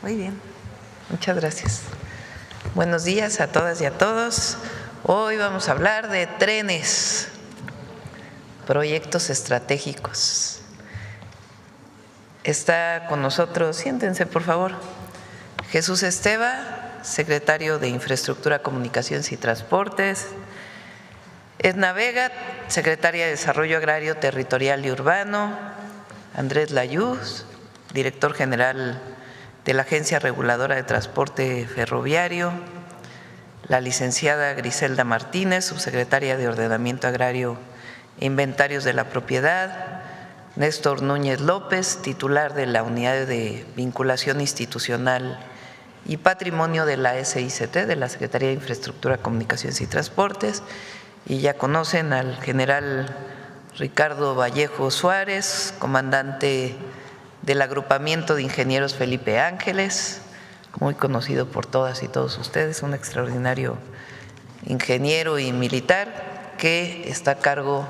Muy bien, muchas gracias. Buenos días a todas y a todos. Hoy vamos a hablar de trenes, proyectos estratégicos. Está con nosotros, siéntense por favor, Jesús Esteva, secretario de Infraestructura, Comunicaciones y Transportes; Edna Vega, secretaria de Desarrollo Agrario, Territorial y Urbano; Andrés Layuz, director general de la Agencia Reguladora de Transporte Ferroviario; la licenciada Griselda Martínez, subsecretaria de Ordenamiento Agrario e Inventarios de la Propiedad; Néstor Núñez López, titular de la Unidad de Vinculación Institucional y Patrimonio de la SICT, de la Secretaría de Infraestructura, Comunicaciones y Transportes; y ya conocen al general Ricardo Vallejo Suárez, comandante del Agrupamiento de Ingenieros Felipe Ángeles, muy conocido por todas y todos ustedes, un extraordinario ingeniero y militar que está a cargo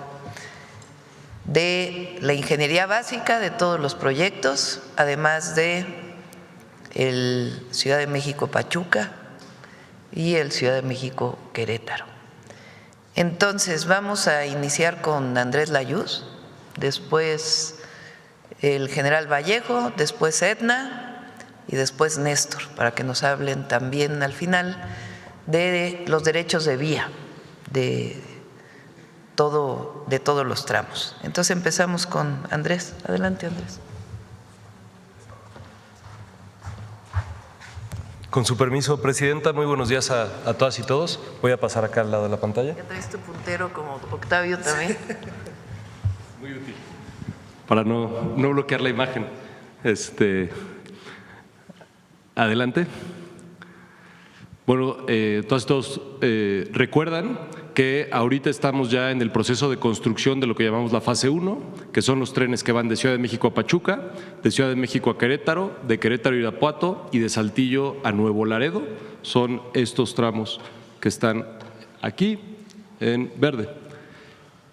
de la ingeniería básica de todos los proyectos, además de el Ciudad de México Pachuca y el Ciudad de México Querétaro. Entonces vamos a iniciar con Andrés Layuz, después el general Vallejo, después Edna y después Néstor, para que nos hablen también al final de los derechos de vía de todos los tramos. Entonces empezamos con Andrés. Adelante, Andrés. Con su permiso, Presidenta, muy buenos días a todas y todos. Voy a pasar acá al lado de la pantalla. Ya traes tu puntero como Octavio también. Muy útil. Para no bloquear la imagen. Adelante. Bueno, todas y todos recuerdan que ahorita estamos ya en el proceso de construcción de lo que llamamos la fase 1, que son los trenes que van de Ciudad de México a Pachuca, de Ciudad de México a Querétaro, de Querétaro a Irapuato y de Saltillo a Nuevo Laredo. Son estos tramos que están aquí en verde.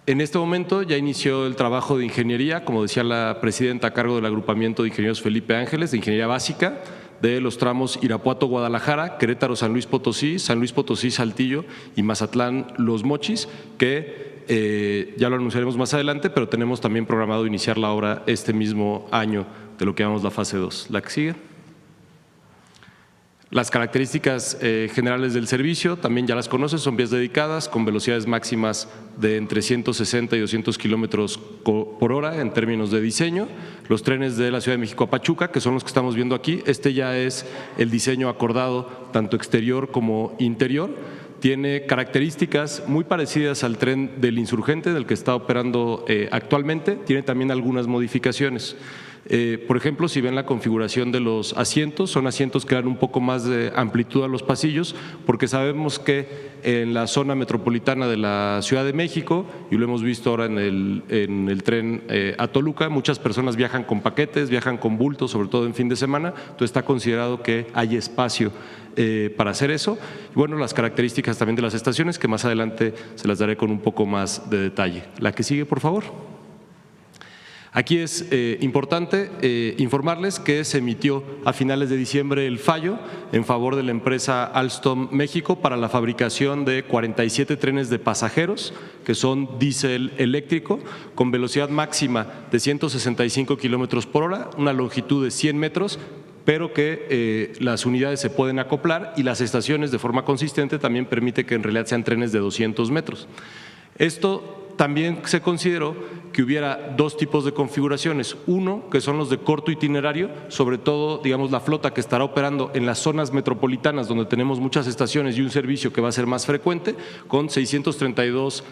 En este momento ya inició el trabajo de ingeniería, como decía la presidenta, a cargo del Agrupamiento de Ingenieros Felipe Ángeles, de ingeniería básica, de los tramos Irapuato-Guadalajara, Querétaro-San Luis Potosí-Saltillo y Mazatlán-Los Mochis, que ya lo anunciaremos más adelante, pero tenemos también programado iniciar la obra este mismo año de lo que llamamos la fase 2. La que sigue. Las características generales del servicio también ya las conoces, son vías dedicadas con velocidades máximas de entre 160 y 200 kilómetros por hora en términos de diseño. Los trenes de la Ciudad de México a Pachuca, que son los que estamos viendo aquí, este ya es el diseño acordado tanto exterior como interior. Tiene características muy parecidas al tren del Insurgente, del que está operando actualmente. Tiene también algunas modificaciones. Por ejemplo, si ven la configuración de los asientos, son asientos que dan un poco más de amplitud a los pasillos, porque sabemos que en la zona metropolitana de la Ciudad de México, y lo hemos visto ahora en el tren a Toluca, muchas personas viajan con paquetes, viajan con bultos, sobre todo en fin de semana, entonces está considerado que hay espacio para hacer eso. Y bueno, las características también de las estaciones, que más adelante se las daré con un poco más de detalle. La que sigue, por favor. Aquí es importante informarles que se emitió a finales de diciembre el fallo en favor de la empresa Alstom México para la fabricación de 47 trenes de pasajeros que son diésel eléctrico con velocidad máxima de 165 kilómetros por hora, una longitud de 100 metros, pero que las unidades se pueden acoplar y las estaciones de forma consistente también permite que en realidad sean trenes de 200 metros. Esto también se consideró que hubiera dos tipos de configuraciones. Uno, que son los de corto itinerario, sobre todo, digamos, la flota que estará operando en las zonas metropolitanas donde tenemos muchas estaciones y un servicio que va a ser más frecuente, con 632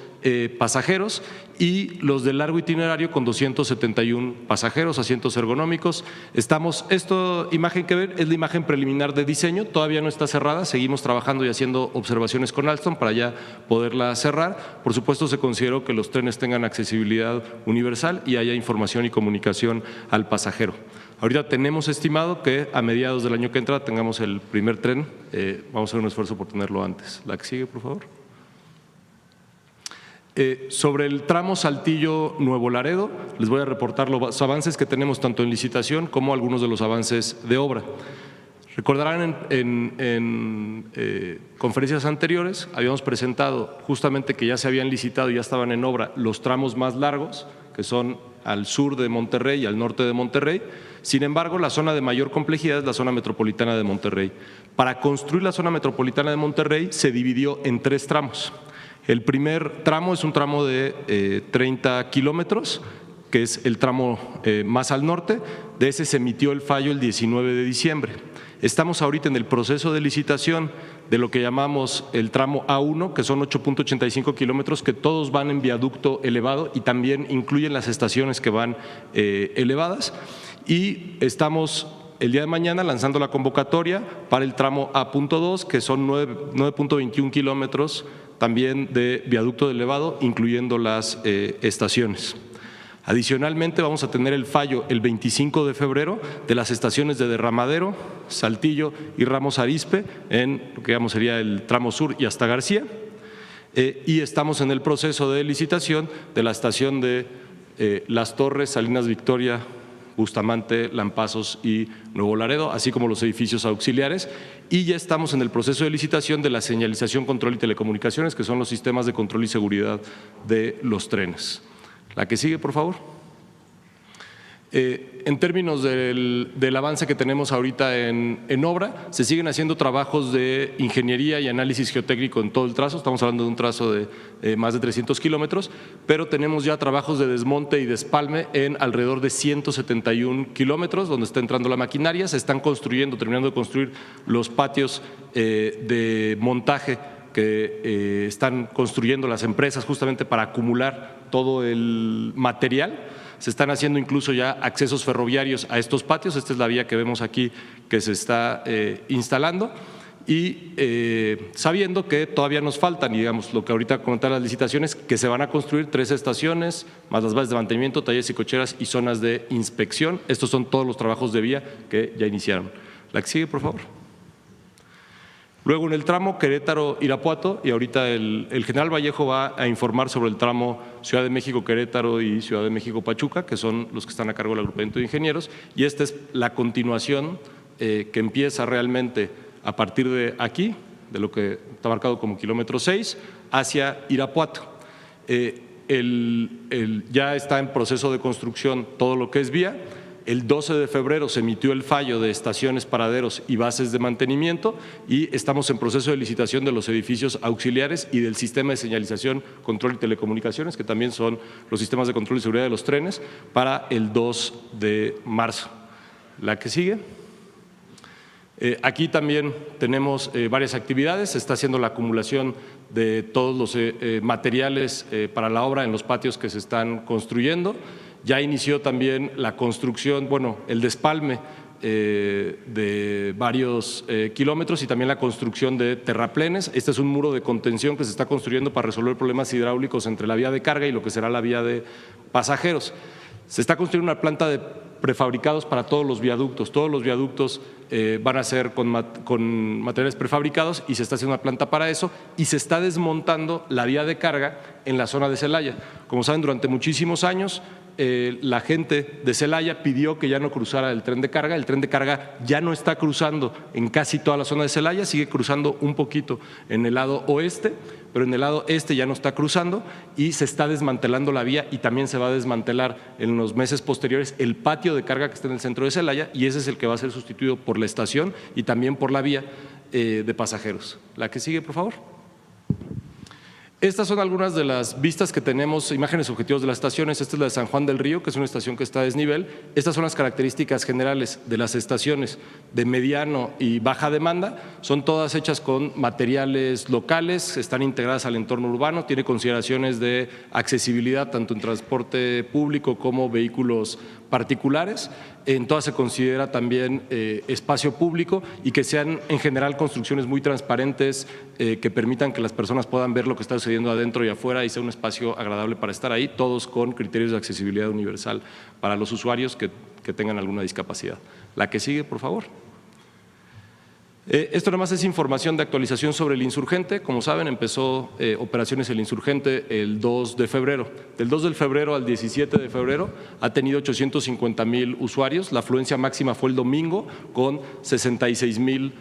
pasajeros, y los de largo itinerario con 271 pasajeros, asientos ergonómicos. Esta imagen que ven es la imagen preliminar de diseño, todavía no está cerrada, seguimos trabajando y haciendo observaciones con Alstom para ya poderla cerrar. Por supuesto, se consideró que los trenes tengan accesibilidad universal y haya información y comunicación al pasajero. Ahorita tenemos estimado que a mediados del año que entra tengamos el primer tren, vamos a hacer un esfuerzo por tenerlo antes. La que sigue, por favor. Sobre el tramo Saltillo-Nuevo Laredo, les voy a reportar los avances que tenemos tanto en licitación como algunos de los avances de obra. Recordarán en conferencias anteriores habíamos presentado justamente que ya se habían licitado y ya estaban en obra los tramos más largos, que son al sur de Monterrey y al norte de Monterrey. Sin embargo, la zona de mayor complejidad es la zona metropolitana de Monterrey. Para construir la zona metropolitana de Monterrey se dividió en 3 tramos. El primer tramo es un tramo de 30 kilómetros, que es el tramo más al norte. De ese se emitió el fallo el 19 de diciembre. Estamos ahorita en el proceso de licitación de lo que llamamos el tramo A1, que son 8.85 kilómetros, que todos van en viaducto elevado y también incluyen las estaciones que van elevadas. Y estamos el día de mañana lanzando la convocatoria para el tramo A.2, que son 9.21 kilómetros también de viaducto elevado, incluyendo las estaciones. Adicionalmente, vamos a tener el fallo el 25 de febrero de las estaciones de Derramadero, Saltillo y Ramos Arizpe en lo que digamos sería el tramo sur y hasta García. Y estamos en el proceso de licitación de la estación de Las Torres, Salinas Victoria, Bustamante, Lampazos y Nuevo Laredo, así como los edificios auxiliares. Y ya estamos en el proceso de licitación de la señalización, control y telecomunicaciones, que son los sistemas de control y seguridad de los trenes. La que sigue, por favor. En términos del avance que tenemos ahorita en obra, se siguen haciendo trabajos de ingeniería y análisis geotécnico en todo el trazo. Estamos hablando de un trazo de más de 300 kilómetros, pero tenemos ya trabajos de desmonte y despalme en alrededor de 171 kilómetros, donde está entrando la maquinaria. Se están construyendo, terminando de construir los patios de montaje que están construyendo las empresas justamente para acumular todo el material. Se están haciendo incluso ya accesos ferroviarios a estos patios. Esta es la vía que vemos aquí que se está instalando y sabiendo que todavía nos faltan, y digamos lo que ahorita comentar las licitaciones, que se van a construir 3 estaciones, más las bases de mantenimiento, talleres y cocheras y zonas de inspección. Estos son todos los trabajos de vía que ya iniciaron. La que sigue, por favor. Luego en el tramo Querétaro-Irapuato, y ahorita el general Vallejo va a informar sobre el tramo Ciudad de México-Querétaro y Ciudad de México-Pachuca, que son los que están a cargo del agrupamiento de ingenieros, y esta es la continuación que empieza realmente a partir de aquí, de lo que está marcado como kilómetro 6, hacia Irapuato. Ya está en proceso de construcción todo lo que es vía. El 12 de febrero se emitió el fallo de estaciones, paraderos y bases de mantenimiento y estamos en proceso de licitación de los edificios auxiliares y del sistema de señalización, control y telecomunicaciones, que también son los sistemas de control y seguridad de los trenes, para el 2 de marzo. La que sigue. Aquí también tenemos varias actividades. Se está haciendo la acumulación de todos los materiales para la obra en los patios que se están construyendo. Ya inició también la construcción, bueno, el despalme de varios kilómetros y también la construcción de terraplenes. Este es un muro de contención que se está construyendo para resolver problemas hidráulicos entre la vía de carga y lo que será la vía de pasajeros. Se está construyendo una planta de prefabricados para todos los viaductos. Todos los viaductos van a ser con materiales prefabricados y se está haciendo una planta para eso y se está desmontando la vía de carga en la zona de Celaya. Como saben, durante muchísimos años la gente de Celaya pidió que ya no cruzara el tren de carga. El tren de carga ya no está cruzando en casi toda la zona de Celaya, sigue cruzando un poquito en el lado oeste, pero en el lado este ya no está cruzando y se está desmantelando la vía y también se va a desmantelar en los meses posteriores el patio de carga que está en el centro de Celaya y ese es el que va a ser sustituido por la estación y también por la vía de pasajeros. La que sigue, por favor. Estas son algunas de las vistas que tenemos, imágenes objetivos de las estaciones. Esta es la de San Juan del Río, que es una estación que está a desnivel. Estas son las características generales de las estaciones de mediano y baja demanda. Son todas hechas con materiales locales, están integradas al entorno urbano, tiene consideraciones de accesibilidad tanto en transporte público como vehículos particulares. En todas se considera también espacio público y que sean en general construcciones muy transparentes que permitan que las personas puedan ver lo que está sucediendo adentro y afuera y sea un espacio agradable para estar ahí, todos con criterios de accesibilidad universal para los usuarios que tengan alguna discapacidad. La que sigue, por favor. Esto nada más es información de actualización sobre el Insurgente. Como saben, empezó operaciones el Insurgente el 2 de febrero. Del 2 de febrero al 17 de febrero ha tenido 850,000 usuarios. La afluencia máxima fue el domingo con 66,000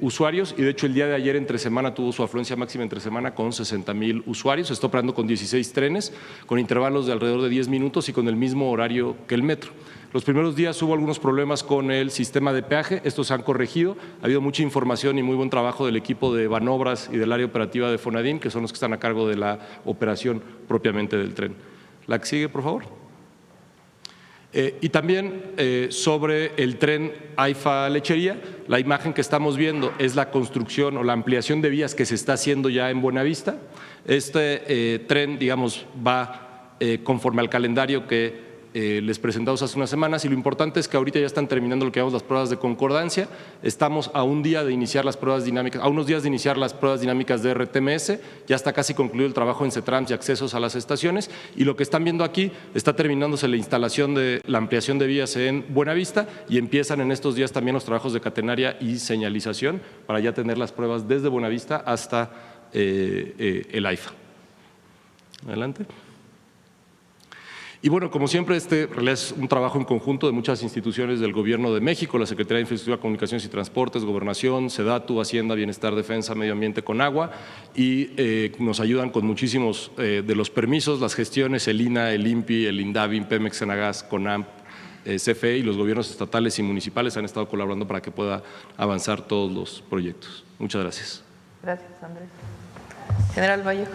usuarios y de hecho el día de ayer entre semana tuvo su afluencia máxima entre semana con 60,000 usuarios. Está operando con 16 trenes, con intervalos de alrededor de 10 minutos y con el mismo horario que el metro. Los primeros días hubo algunos problemas con el sistema de peaje, estos se han corregido. Ha habido mucha información y muy buen trabajo del equipo de Banobras y del área operativa de Fonadín, que son los que están a cargo de la operación propiamente del tren. La que sigue, por favor. Y también sobre el tren AIFA-Lechería, la imagen que estamos viendo es la construcción o la ampliación de vías que se está haciendo ya en Buenavista. Este tren, digamos, va conforme al calendario que les presentamos hace unas semanas, y lo importante es que ahorita ya están terminando lo que llamamos las pruebas de concordancia. Estamos a un día de iniciar las pruebas dinámicas, a unos días de iniciar las pruebas dinámicas de RTMS, ya está casi concluido el trabajo en CETRAMS y accesos a las estaciones, y lo que están viendo aquí está terminándose la instalación de la ampliación de vías en Buenavista y empiezan en estos días también los trabajos de catenaria y señalización para ya tener las pruebas desde Buenavista hasta el AIFA. Adelante. Y bueno, como siempre, en realidad es un trabajo en conjunto de muchas instituciones del Gobierno de México, la Secretaría de Infraestructura, Comunicaciones y Transportes, Gobernación, SEDATU, Hacienda, Bienestar, Defensa, Medio Ambiente, Conagua, y nos ayudan con muchísimos de los permisos, las gestiones, el INA, el INPI, el INDAVI, Pemex, Senagas, CONAMP, CFE y los gobiernos estatales y municipales han estado colaborando para que pueda avanzar todos los proyectos. Muchas gracias. Gracias, Andrés. General Vallejo.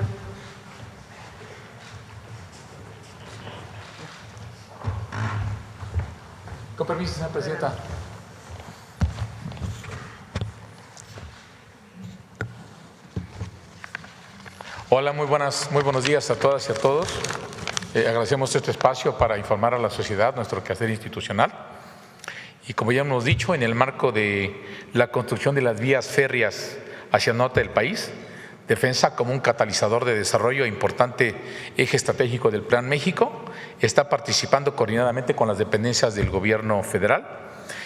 Con permiso, señora presidenta. Hola, muy buenos días a todas y a todos. Agradecemos este espacio para informar a la sociedad nuestro quehacer institucional. Y como ya hemos dicho, en el marco de la construcción de las vías férreas hacia el norte del país, Defensa, como un catalizador de desarrollo e importante eje estratégico del Plan México, está participando coordinadamente con las dependencias del Gobierno federal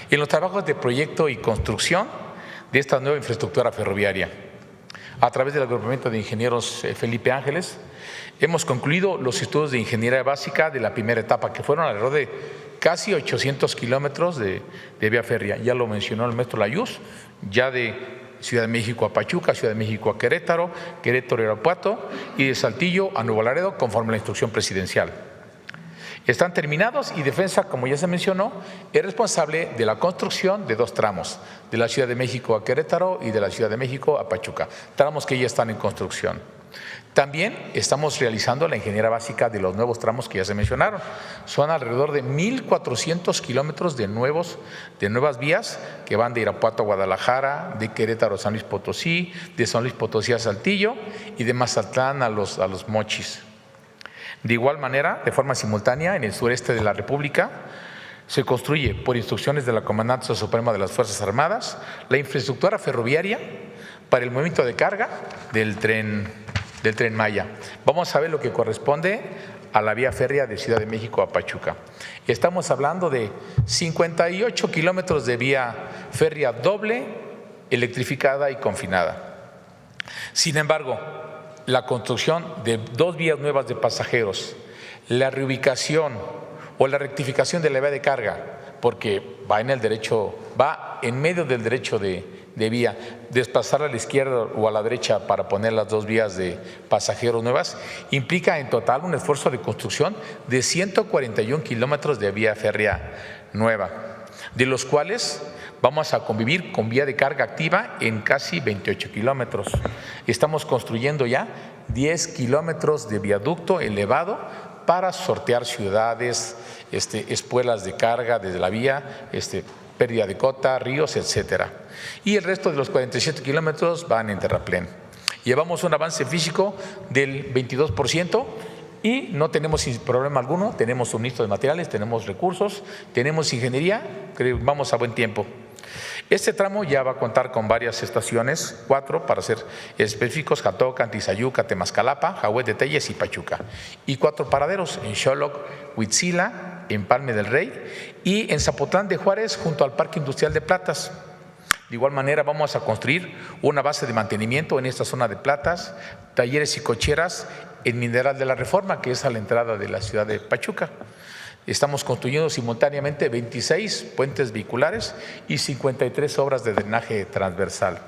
en los trabajos de proyecto y construcción de esta nueva infraestructura ferroviaria. A través del agrupamiento de ingenieros Felipe Ángeles, hemos concluido los estudios de ingeniería básica de la primera etapa, que fueron alrededor de casi 800 kilómetros de vía férrea. Ya lo mencionó el maestro Layuz, ya de Ciudad de México a Pachuca, Ciudad de México a Querétaro, Querétaro a Irapuato y de Saltillo a Nuevo Laredo, conforme a la instrucción presidencial. Están terminados y Defensa, como ya se mencionó, es responsable de la construcción de 2 tramos, de la Ciudad de México a Querétaro y de la Ciudad de México a Pachuca, tramos que ya están en construcción. También estamos realizando la ingeniería básica de los nuevos tramos que ya se mencionaron. Son alrededor de 1,400 kilómetros de nuevas vías que van de Irapuato a Guadalajara, de Querétaro a San Luis Potosí, de San Luis Potosí a Saltillo y de Mazatlán a los Mochis. De igual manera, de forma simultánea, en el sureste de la República, se construye, por instrucciones de la Comandancia Suprema de las Fuerzas Armadas, la infraestructura ferroviaria para el movimiento de carga del tren Maya. Vamos a ver lo que corresponde a la vía férrea de Ciudad de México a Pachuca. Estamos hablando de 58 kilómetros de vía férrea doble, electrificada y confinada. Sin embargo, la construcción de 2 vías nuevas de pasajeros, la reubicación o la rectificación de la vía de carga, porque va en medio del derecho de vía, desplazar a la izquierda o a la derecha para poner las 2 vías de pasajeros nuevas, implica en total un esfuerzo de construcción de 141 kilómetros de vía férrea nueva, de los cuales vamos a convivir con vía de carga activa en casi 28 kilómetros. Estamos construyendo ya 10 kilómetros de viaducto elevado para sortear ciudades, espuelas de carga desde la vía, pérdida de cota, ríos, etcétera. Y el resto de los 47 kilómetros van en terraplén. Llevamos un avance físico del 22% y no tenemos problema alguno, tenemos suministro de materiales, tenemos recursos, tenemos ingeniería, creo que vamos a buen tiempo. Este tramo ya va a contar con varias estaciones, 4 para ser específicos: Jatoca, Tizayuca, Temascalapa, Jahuet de Telles y Pachuca, y 4 paraderos en Xoloc, Huitzila, en Palme del Rey y en Zapotlán de Juárez junto al Parque Industrial de Platas. De igual manera, vamos a construir una base de mantenimiento en esta zona de Platas, talleres y cocheras en Mineral de la Reforma, que es a la entrada de la ciudad de Pachuca. Estamos construyendo simultáneamente 26 puentes vehiculares y 53 obras de drenaje transversal.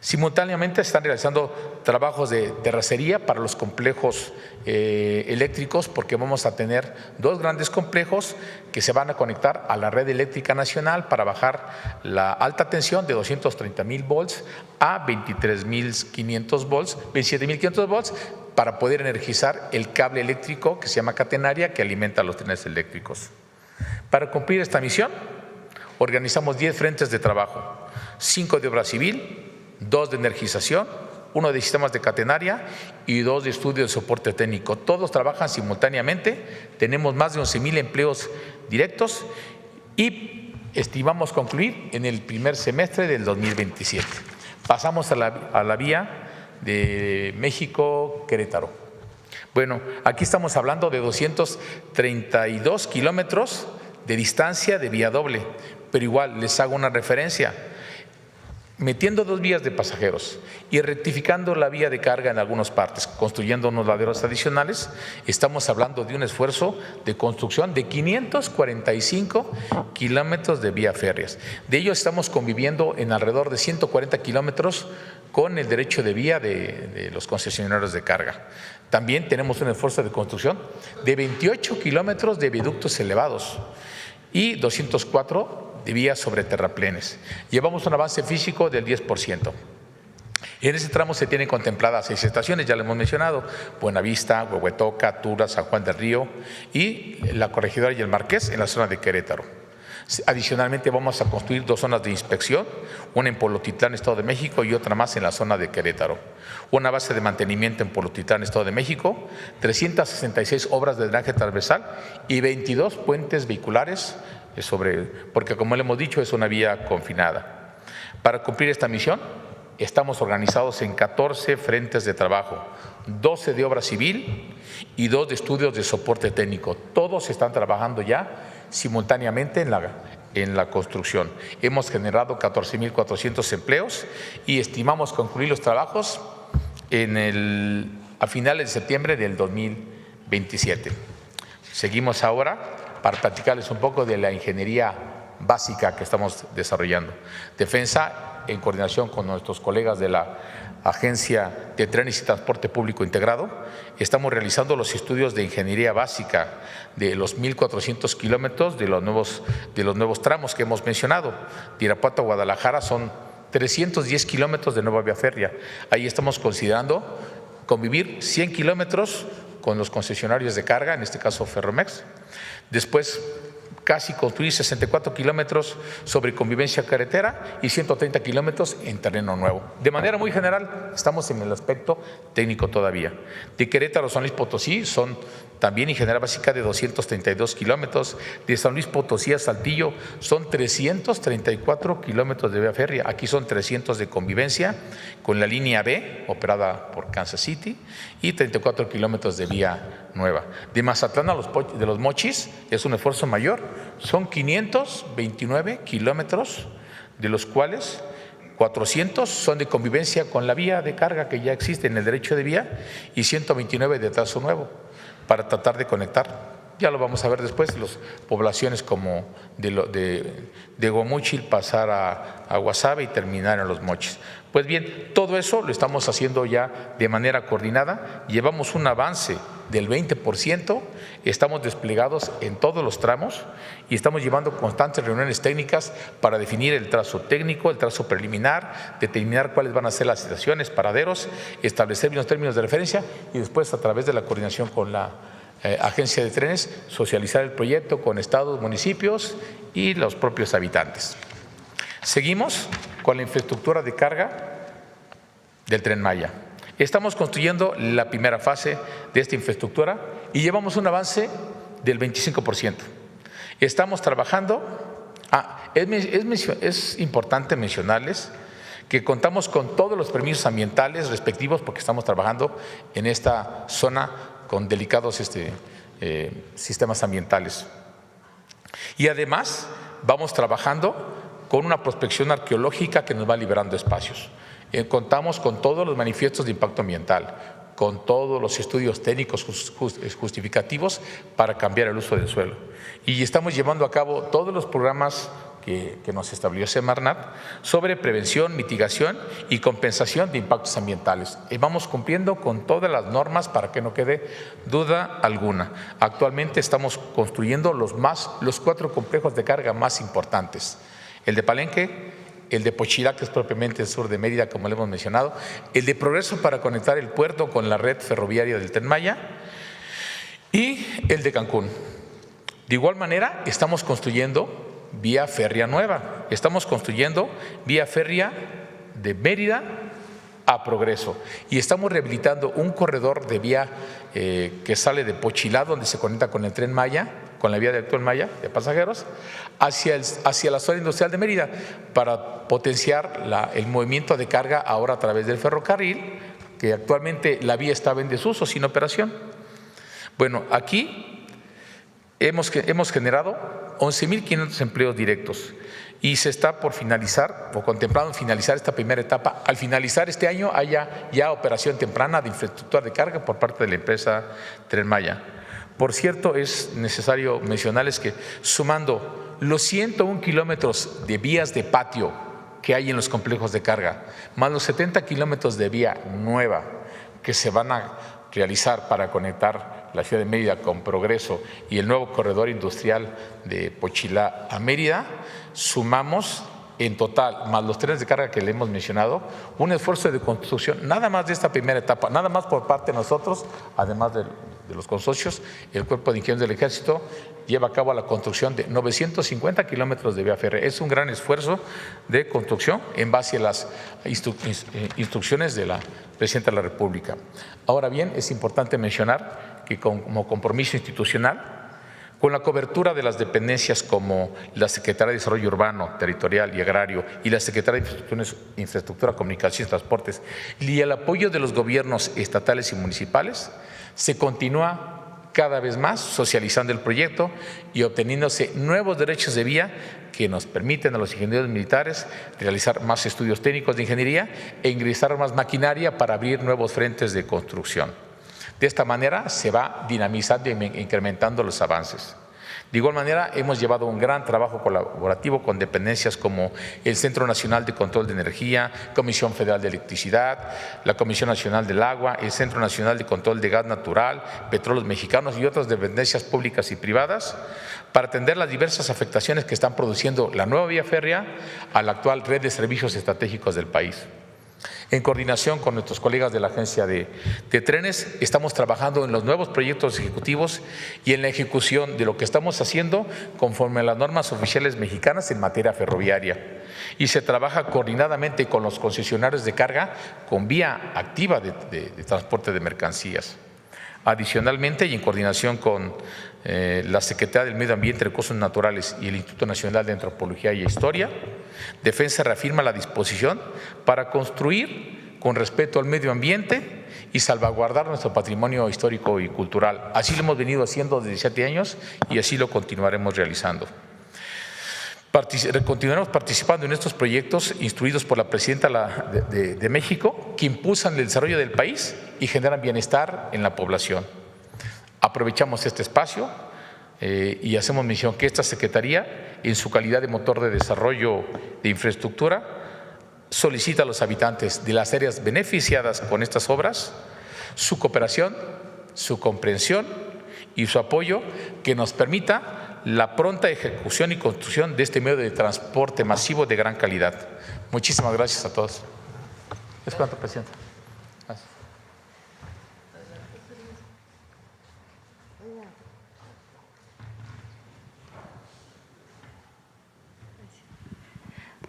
Simultáneamente se están realizando trabajos de terracería para los complejos eléctricos, porque vamos a tener 2 grandes complejos que se van a conectar a la red eléctrica nacional para bajar la alta tensión de 230,000 volts a 23,500 volts, 27,500 volts, para poder energizar el cable eléctrico que se llama catenaria, que alimenta los trenes eléctricos. Para cumplir esta misión, organizamos 10 frentes de trabajo, 5 de obra civil, 2 de energización, 1 de sistemas de catenaria y 2 de estudio de soporte técnico. Todos trabajan simultáneamente, tenemos más de 11,000 empleos directos y estimamos concluir en el primer semestre del 2027. Pasamos a la vía de México-Querétaro. Bueno, aquí estamos hablando de 232 kilómetros de distancia de vía doble, pero igual les hago una referencia. Metiendo 2 vías de pasajeros y rectificando la vía de carga en algunas partes, construyendo unos laderos adicionales, estamos hablando de un esfuerzo de construcción de 545 kilómetros de vía férreas. De ellos estamos conviviendo en alrededor de 140 kilómetros con el derecho de vía de los concesionarios de carga. También tenemos un esfuerzo de construcción de 28 kilómetros de viaductos elevados y 204 de vías sobre terraplenes. Llevamos un avance físico del 10%. En ese tramo se tienen contempladas 6 estaciones, ya lo hemos mencionado: Buenavista, Huehuetoca, Tula, San Juan del Río y la Corregidora y el Marqués en la zona de Querétaro. Adicionalmente vamos a construir 2 zonas de inspección, una en Polotitlán, Estado de México, y otra más en la zona de Querétaro. Una base de mantenimiento en Polotitlán, Estado de México, 366 obras de drenaje transversal y 22 puentes vehiculares, porque como le hemos dicho es una vía confinada. Para cumplir esta misión estamos organizados en 14 frentes de trabajo, 12 de obra civil y 2 de estudios de soporte técnico. Todos están trabajando ya simultáneamente en la construcción. Hemos generado 14,400 empleos y estimamos concluir los trabajos a finales de septiembre del 2027. Seguimos ahora para platicarles un poco de la ingeniería básica que estamos desarrollando. Defensa, en coordinación con nuestros colegas de la Agencia de Trenes y Transporte Público Integrado, estamos realizando los estudios de ingeniería básica de los 1,400 kilómetros de los nuevos tramos que hemos mencionado. De Irapuato a Guadalajara son 310 kilómetros de nueva vía férrea. Ahí estamos considerando convivir 100 kilómetros con los concesionarios de carga, en este caso Ferromex. Después, casi construir 64 kilómetros sobre convivencia carretera y 130 kilómetros en terreno nuevo. De manera muy general, estamos en el aspecto técnico todavía. De Querétaro a San Luis Potosí son también ingeniería básica de 232 kilómetros. De San Luis Potosí a Saltillo son 334 kilómetros de vía férrea. Aquí son 300 de convivencia con la línea B, operada por Kansas City, y 34 kilómetros de vía nueva. De Mazatlán a de Los Mochis es un esfuerzo mayor, son 529 kilómetros, de los cuales 400 son de convivencia con la vía de carga que ya existe en el derecho de vía y 129 de trazo nuevo, para tratar de conectar. Ya lo vamos a ver después, las poblaciones como de Guamúchil, pasar a Guasave y terminar en Los Mochis. Pues bien, todo eso lo estamos haciendo ya de manera coordinada. Llevamos un avance del 20%, estamos desplegados en todos los tramos y estamos llevando constantes reuniones técnicas para definir el trazo técnico, el trazo preliminar, determinar cuáles van a ser las estaciones, paraderos, establecer los términos de referencia y después, a través de la coordinación con la Agencia de Trenes, socializar el proyecto con estados, municipios y los propios habitantes. Seguimos con la infraestructura de carga del Tren Maya. Estamos construyendo la primera fase de esta infraestructura y llevamos un avance del 25%. Estamos trabajando, es importante mencionarles que contamos con todos los permisos ambientales respectivos, porque estamos trabajando en esta zona con delicados sistemas ambientales. Y además vamos trabajando con una prospección arqueológica que nos va liberando espacios. Contamos con todos los manifiestos de impacto ambiental, con todos los estudios técnicos justificativos para cambiar el uso del suelo. Y estamos llevando a cabo todos los programas que nos estableció Semarnat sobre prevención, mitigación y compensación de impactos ambientales. Y vamos cumpliendo con todas las normas para que no quede duda alguna. Actualmente estamos construyendo los 4 complejos de carga más importantes. El de Palenque, el de Pochilá, que es propiamente el sur de Mérida, como le hemos mencionado, el de Progreso para conectar el puerto con la red ferroviaria del Tren Maya y el de Cancún. De igual manera, estamos construyendo vía férrea nueva. Estamos construyendo vía férrea de Mérida a Progreso y estamos rehabilitando un corredor de vía que sale de Pochilá, donde se conecta con el Tren Maya, con la vía del Tren Maya de pasajeros, hacia la zona industrial de Mérida para potenciar el movimiento de carga ahora a través del ferrocarril, que actualmente la vía estaba en desuso, sin operación. Bueno, aquí hemos generado 11.500 empleos directos y se está por finalizar o contemplando finalizar esta primera etapa. Al finalizar este año haya ya operación temprana de infraestructura de carga por parte de la empresa Tren Maya. Por cierto, es necesario mencionarles que sumando los 101 kilómetros de vías de patio que hay en los complejos de carga, más los 70 kilómetros de vía nueva que se van a realizar para conectar la ciudad de Mérida con Progreso y el nuevo corredor industrial de Pochilá a Mérida, sumamos en total, más los trenes de carga que le hemos mencionado, un esfuerzo de construcción, nada más de esta primera etapa, nada más por parte de nosotros, además de los consorcios, el Cuerpo de Ingenieros del Ejército lleva a cabo la construcción de 950 kilómetros de vía férrea. Es un gran esfuerzo de construcción en base a las instrucciones de la Presidenta de la República. Ahora bien, es importante mencionar que como compromiso institucional, con la cobertura de las dependencias como la Secretaría de Desarrollo Urbano, Territorial y Agrario y la Secretaría de Infraestructura, Comunicaciones y Transportes y el apoyo de los gobiernos estatales y municipales, se continúa cada vez más socializando el proyecto y obteniéndose nuevos derechos de vía que nos permiten a los ingenieros militares realizar más estudios técnicos de ingeniería e ingresar más maquinaria para abrir nuevos frentes de construcción. De esta manera se va dinamizando e incrementando los avances. De igual manera, hemos llevado un gran trabajo colaborativo con dependencias como el Centro Nacional de Control de Energía, Comisión Federal de Electricidad, la Comisión Nacional del Agua, el Centro Nacional de Control de Gas Natural, Petróleos Mexicanos y otras dependencias públicas y privadas para atender las diversas afectaciones que están produciendo la nueva vía férrea a la actual red de servicios estratégicos del país. En coordinación con nuestros colegas de la Agencia de Trenes, estamos trabajando en los nuevos proyectos ejecutivos y en la ejecución de lo que estamos haciendo conforme a las normas oficiales mexicanas en materia ferroviaria. Y se trabaja coordinadamente con los concesionarios de carga con vía activa de transporte de mercancías. Adicionalmente, y en coordinación con la Secretaría del Medio Ambiente, Recursos Naturales y el Instituto Nacional de Antropología y Historia, Defensa reafirma la disposición para construir con respeto al medio ambiente y salvaguardar nuestro patrimonio histórico y cultural. Así lo hemos venido haciendo desde 7 años y así lo continuaremos realizando. Continuaremos participando en estos proyectos instruidos por la Presidenta de México que impulsan el desarrollo del país y generan bienestar en la población. Aprovechamos este espacio y hacemos mención que esta Secretaría, en su calidad de motor de desarrollo de infraestructura, solicita a los habitantes de las áreas beneficiadas con estas obras su cooperación, su comprensión y su apoyo que nos permita la pronta ejecución y construcción de este medio de transporte masivo de gran calidad. Muchísimas gracias a todos. Es cuanto, Presidenta. Gracias.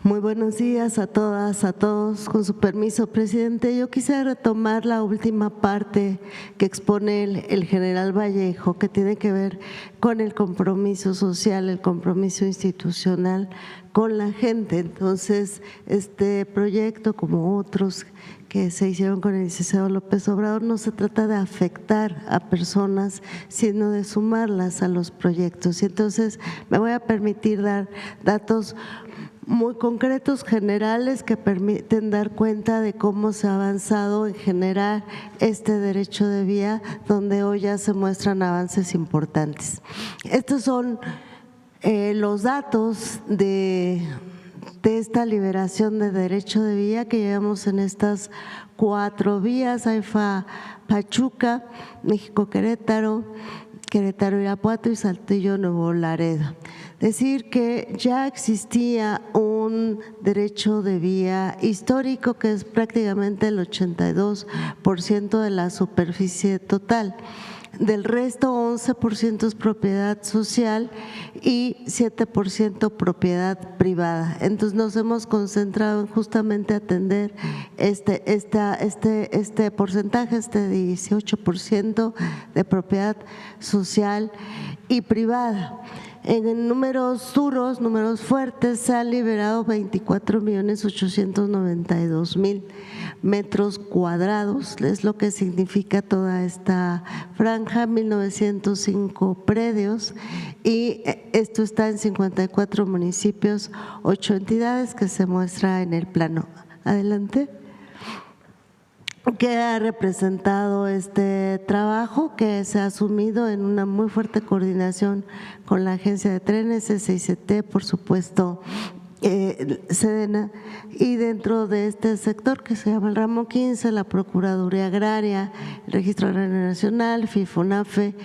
Muy buenos días a todas, a todos. Con su permiso, presidente, yo quisiera retomar la última parte que expone el general Vallejo, que tiene que ver con el compromiso social, el compromiso institucional con la gente. Entonces, este proyecto, como otros que se hicieron con el licenciado López Obrador, no se trata de afectar a personas, sino de sumarlas a los proyectos. Y entonces me voy a permitir dar datos muy concretos, generales, que permiten dar cuenta de cómo se ha avanzado en generar este derecho de vía, donde hoy ya se muestran avances importantes. Estos son los datos de esta liberación de derecho de vía que llevamos en estas 4 vías: AIFA Pachuca, México-Querétaro, Querétaro-Irapuato y Saltillo-Nuevo Laredo. Decir que ya existía un derecho de vía histórico que es prácticamente el 82% de la superficie total. Del resto, 11% es propiedad social y 7% propiedad privada. Entonces nos hemos concentrado en justamente atender este porcentaje, este 18% de propiedad social y privada. En números duros, números fuertes, se han liberado 24.892.000 metros cuadrados, es lo que significa toda esta franja, 1.905 predios, y esto está en 54 municipios, 8 entidades que se muestra en el plano. Adelante. ¿Qué ha representado este trabajo? Que se ha asumido en una muy fuerte coordinación con la Agencia de Trenes, SICT, por supuesto, Sedena, y dentro de este sector que se llama el ramo 15, la Procuraduría Agraria, el Registro Agrario Nacional, FIFONAFE,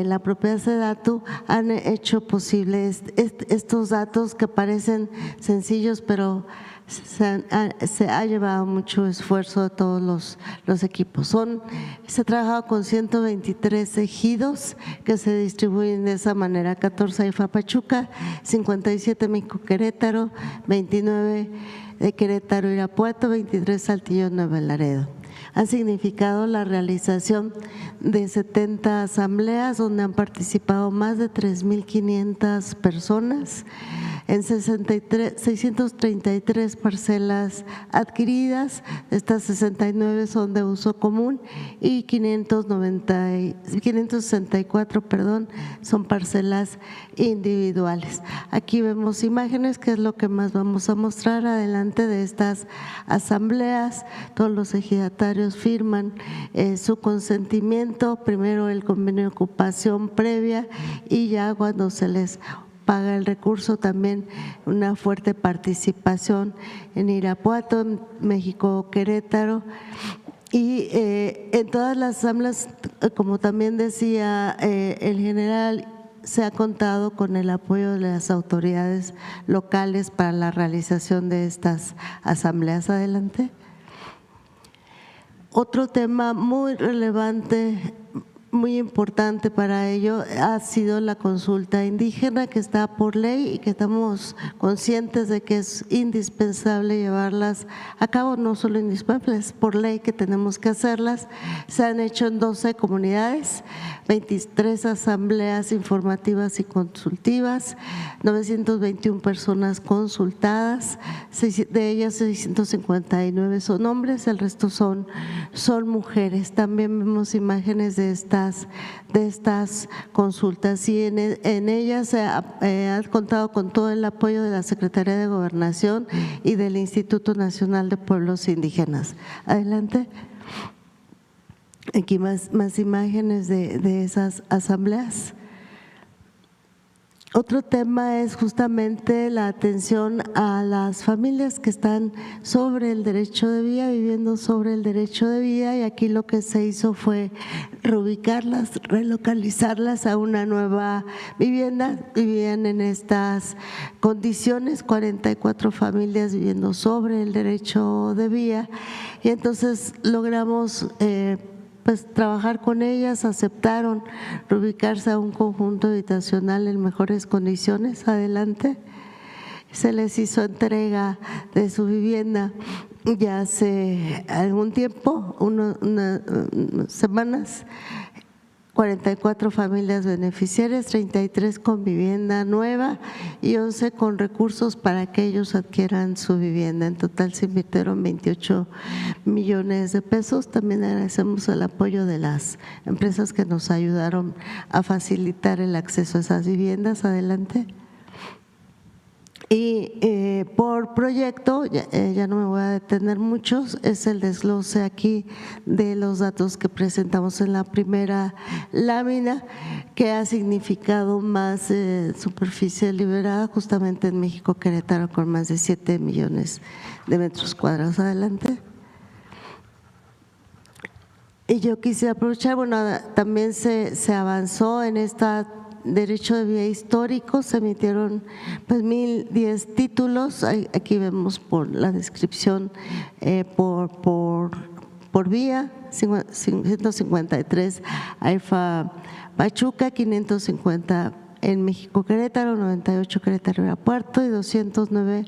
la propia SEDATU han hecho posible estos datos que parecen sencillos, pero se ha llevado mucho esfuerzo de todos los equipos. Se ha trabajado con 123 ejidos que se distribuyen de esa manera: 14 AIFA Pachuca, 57 México-Querétaro, 29 de Querétaro-Irapuato, 23 Saltillo-Nuevo Laredo. Han significado la realización de 70 asambleas donde han participado más de 3.500 personas en 633 parcelas adquiridas. Estas 69 son de uso común y 564 son parcelas individuales. Aquí vemos imágenes, que es lo que más vamos a mostrar adelante de estas asambleas. Todos los ejidatarios firman su consentimiento, primero el convenio de ocupación previa y ya cuando se les paga el recurso también una fuerte participación en Irapuato, México, Querétaro. Y en todas las asambleas, como también decía el general, se ha contado con el apoyo de las autoridades locales para la realización de estas asambleas. Adelante. Otro tema muy relevante, muy importante para ello, ha sido la consulta indígena, que está por ley y que estamos conscientes de que es indispensable llevarlas a cabo. No solo indispensable, es por ley que tenemos que hacerlas. Se han hecho en 12 comunidades, 23 asambleas informativas y consultivas, 921 personas consultadas, de ellas 659 son hombres, el resto son mujeres. También vemos imágenes de estas consultas y en ellas se ha contado con todo el apoyo de la Secretaría de Gobernación y del Instituto Nacional de Pueblos Indígenas. Adelante. Aquí más imágenes de esas asambleas. Otro tema es justamente la atención a las familias que están sobre el derecho de vía, viviendo sobre el derecho de vía, y aquí lo que se hizo fue reubicarlas, relocalizarlas a una nueva vivienda. Vivían en estas condiciones 44 familias viviendo sobre el derecho de vía, y entonces logramos trabajar con ellas, aceptaron reubicarse a un conjunto habitacional en mejores condiciones. Adelante. Se les hizo entrega de su vivienda ya hace algún tiempo, unas semanas. 44 familias beneficiarias, 33 con vivienda nueva y 11 con recursos para que ellos adquieran su vivienda. En total se invirtieron 28 millones de pesos. También agradecemos el apoyo de las empresas que nos ayudaron a facilitar el acceso a esas viviendas. Adelante. Y por proyecto, ya no me voy a detener mucho, es el desglose aquí de los datos que presentamos en la primera lámina, que ha significado más superficie liberada justamente en México Querétaro, con más de 7 millones de metros cuadrados. Adelante. Y yo quisiera aprovechar, bueno, también se avanzó en esta derecho de vía histórico, se emitieron pues 1010 títulos, aquí vemos por la descripción por vía, 153 AIFA Pachuca, 550 en México Querétaro, 98 Querétaro Irapuato y 209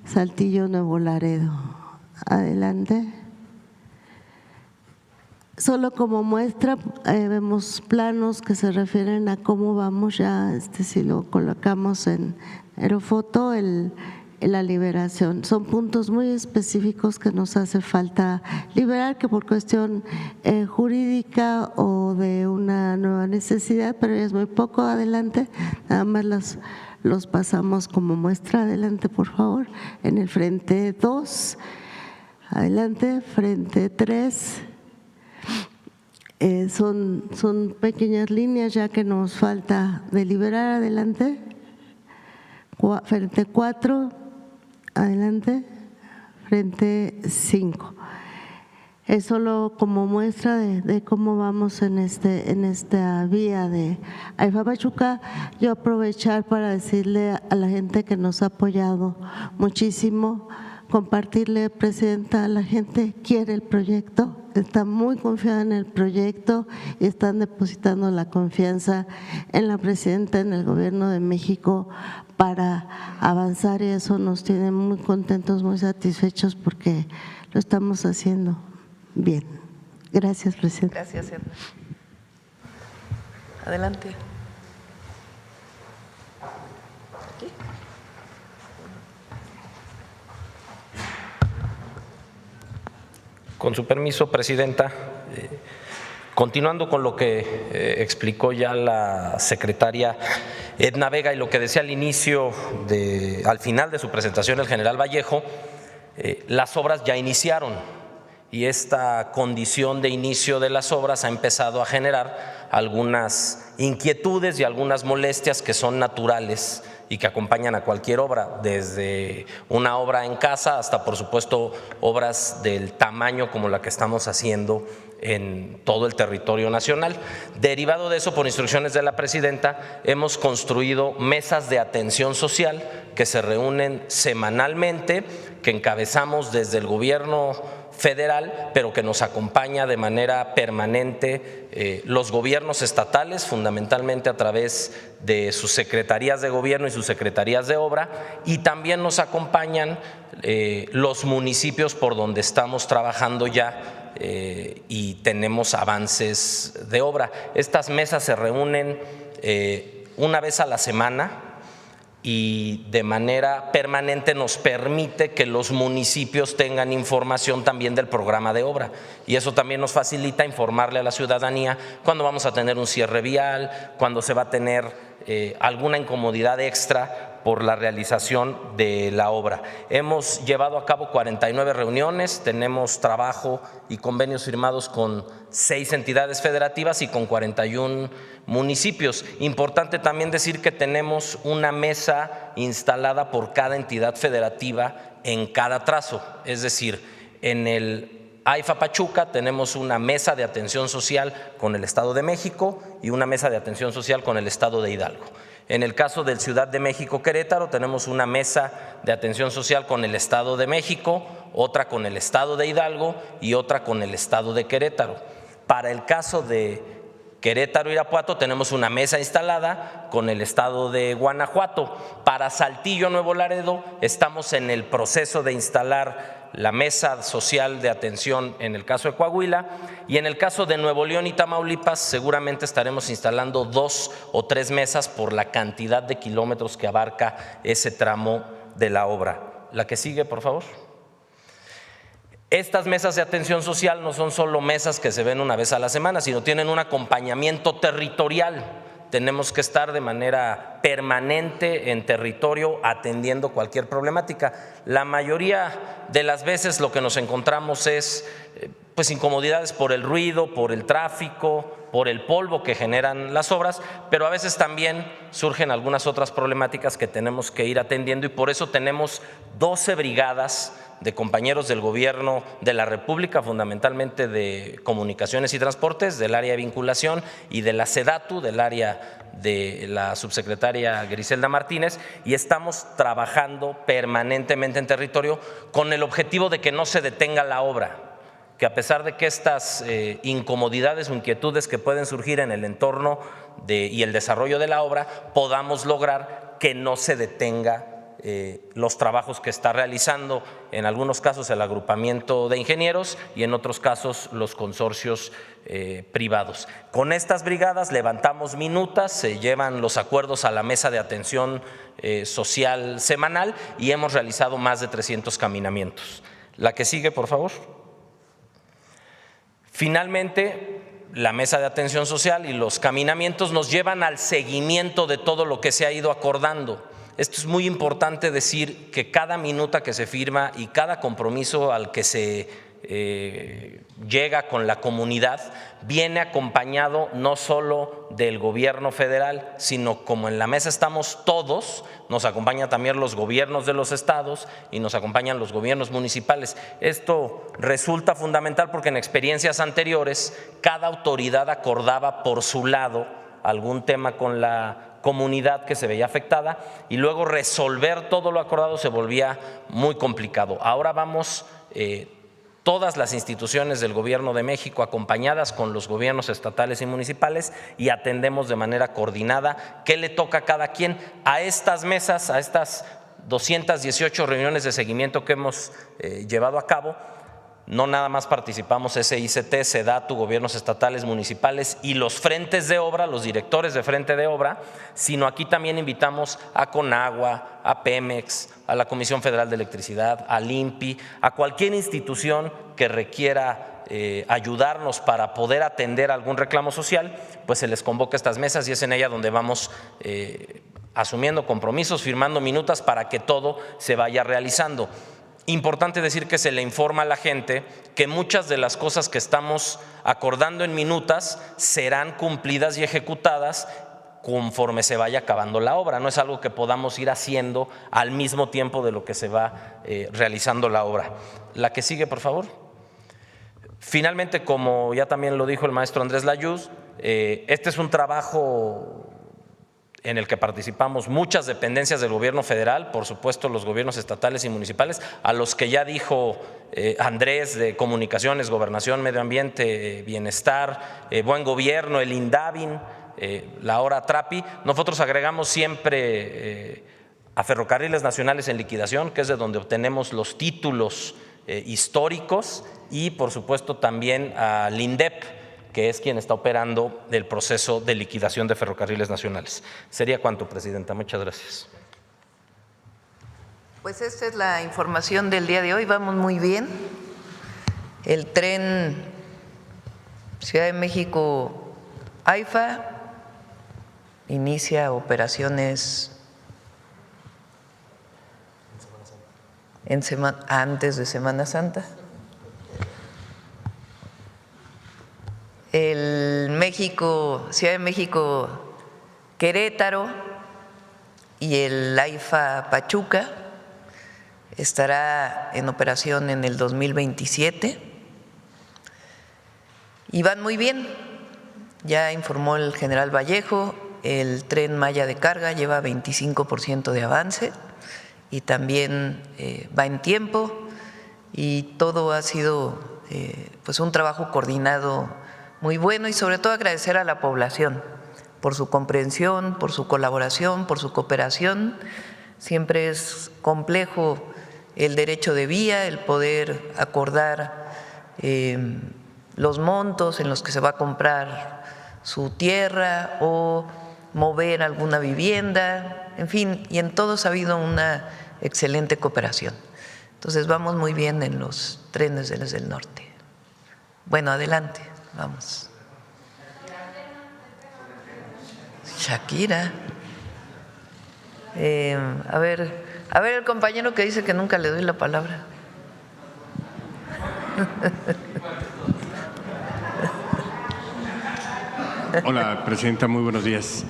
Saltillo Nuevo Laredo. Adelante. Solo como muestra vemos planos que se refieren a cómo vamos ya, si lo colocamos en aerofoto, la liberación. Son puntos muy específicos que nos hace falta liberar, que por cuestión jurídica o de una nueva necesidad, pero es muy poco. Adelante, nada más los pasamos como muestra. Adelante, por favor, en el frente 2, adelante, frente 3. Son pequeñas líneas ya que nos falta deliberar. Adelante, frente 4, adelante, frente 5. Es solo como muestra de cómo vamos en esta vía de AIFA Pachuca. Yo aprovechar para decirle a la gente que nos ha apoyado muchísimo, compartirle, Presidenta, la gente quiere el proyecto, está muy confiada en el proyecto y están depositando la confianza en la Presidenta, en el Gobierno de México para avanzar, y eso nos tiene muy contentos, muy satisfechos porque lo estamos haciendo bien. Gracias, Presidenta. Gracias, Edna. Adelante. ¿Aquí? Con su permiso, Presidenta, continuando con lo que explicó ya la secretaria Edna Vega y lo que decía al inicio, al final de su presentación el general Vallejo, las obras ya iniciaron y esta condición de inicio de las obras ha empezado a generar algunas inquietudes y algunas molestias que son naturales y que acompañan a cualquier obra, desde una obra en casa hasta, por supuesto, obras del tamaño como la que estamos haciendo en todo el territorio nacional. Derivado de eso, por instrucciones de la Presidenta, hemos construido mesas de atención social que se reúnen semanalmente, que encabezamos desde el Gobierno federal, pero que nos acompaña de manera permanente los gobiernos estatales, fundamentalmente a través de sus secretarías de gobierno y sus secretarías de obra, y también nos acompañan los municipios por donde estamos trabajando ya y tenemos avances de obra. Estas mesas se reúnen una vez a la semana y de manera permanente nos permite que los municipios tengan información también del programa de obra, y eso también nos facilita informarle a la ciudadanía cuando vamos a tener un cierre vial, cuando se va a tener alguna incomodidad extra por la realización de la obra. Hemos llevado a cabo 49 reuniones, tenemos trabajo y convenios firmados con 6 entidades federativas y con 41 municipios. Importante también decir que tenemos una mesa instalada por cada entidad federativa en cada trazo, es decir, en el AIFA Pachuca tenemos una mesa de atención social con el Estado de México y una mesa de atención social con el Estado de Hidalgo. En el caso del Ciudad de México Querétaro tenemos una mesa de atención social con el Estado de México, otra con el Estado de Hidalgo y otra con el Estado de Querétaro. Para el caso de Querétaro Irapuato tenemos una mesa instalada con el Estado de Guanajuato. Para Saltillo Nuevo Laredo estamos en el proceso de instalar la mesa social de atención en el caso de Coahuila, y en el caso de Nuevo León y Tamaulipas seguramente estaremos instalando 2 o 3 mesas por la cantidad de kilómetros que abarca ese tramo de la obra. La que sigue, por favor. Estas mesas de atención social no son solo mesas que se ven una vez a la semana, sino tienen un acompañamiento territorial. tenemos que estar de manera permanente en territorio atendiendo cualquier problemática. La mayoría de las veces lo que nos encontramos es pues incomodidades por el ruido, por el tráfico, por el polvo que generan las obras, pero a veces también surgen algunas otras problemáticas que tenemos que ir atendiendo y por eso tenemos 12 brigadas de compañeros del Gobierno de la República, fundamentalmente de Comunicaciones y Transportes, del área de vinculación y de la SEDATU, del área de la subsecretaria Griselda Martínez, y estamos trabajando permanentemente en territorio con el objetivo de que no se detenga la obra, que a pesar de que estas incomodidades o inquietudes que pueden surgir en el entorno y el desarrollo de la obra, podamos lograr que no se detenga los trabajos que está realizando, en algunos casos el agrupamiento de ingenieros y en otros casos los consorcios privados. Con estas brigadas levantamos minutas, se llevan los acuerdos a la mesa de atención social semanal y hemos realizado más de 300 caminamientos. La que sigue, por favor. Finalmente, la mesa de atención social y los caminamientos nos llevan al seguimiento de todo lo que se ha ido acordando. Esto es muy importante decir que cada minuta que se firma y cada compromiso al que se llega con la comunidad viene acompañado no solo del gobierno federal, sino como en la mesa estamos todos, nos acompañan también los gobiernos de los estados y nos acompañan los gobiernos municipales. Esto resulta fundamental porque en experiencias anteriores cada autoridad acordaba por su lado algún tema con la comunidad que se veía afectada y luego resolver todo lo acordado se volvía muy complicado. Ahora vamos todas las instituciones del Gobierno de México acompañadas con los gobiernos estatales y municipales y atendemos de manera coordinada qué le toca a cada quien. A estas mesas, a estas 218 reuniones de seguimiento que hemos llevado a cabo, no nada más participamos SICT, SEDATU, gobiernos estatales, municipales y los frentes de obra, los directores de frente de obra, sino aquí también invitamos a Conagua, a Pemex, a la Comisión Federal de Electricidad, al INPI, a cualquier institución que requiera ayudarnos para poder atender algún reclamo social, pues se les convoca a estas mesas y es en ella donde vamos asumiendo compromisos, firmando minutas para que todo se vaya realizando. Importante decir que se le informa a la gente que muchas de las cosas que estamos acordando en minutas serán cumplidas y ejecutadas conforme se vaya acabando la obra. No es algo que podamos ir haciendo al mismo tiempo de lo que se va realizando la obra. La que sigue, por favor. Finalmente, como ya también lo dijo el maestro Andrés Layuz, este es un trabajo en el que participamos muchas dependencias del gobierno federal, por supuesto los gobiernos estatales y municipales, a los que ya dijo Andrés de Comunicaciones, Gobernación, Medio Ambiente, Bienestar, Buen Gobierno, el INDAVIN, la ahora TRAPI. Nosotros agregamos siempre a Ferrocarriles Nacionales en liquidación, que es de donde obtenemos los títulos históricos, y por supuesto también al INDEP, que es quien está operando el proceso de liquidación de Ferrocarriles Nacionales. Sería cuanto, Presidenta. Muchas gracias. Pues esta es la información del día de hoy. Vamos muy bien. El tren Ciudad de México-AIFA inicia operaciones antes de Semana Santa. El Ciudad de México Querétaro y el AIFA Pachuca estará en operación en el 2027 y van muy bien. Ya informó el general Vallejo, el Tren Maya de carga lleva 25% de avance y también va en tiempo, y todo ha sido pues un trabajo coordinado muy bueno, y sobre todo agradecer a la población por su comprensión, por su colaboración, por su cooperación. Siempre es complejo el derecho de vía, el poder acordar los montos en los que se va a comprar su tierra o mover alguna vivienda, en fin, y en todos ha habido una excelente cooperación. Entonces vamos muy bien en los trenes del norte. Bueno, adelante. Vamos. Shakira. A ver el compañero que dice que nunca le doy la palabra. Hola, presidenta, muy buenos días.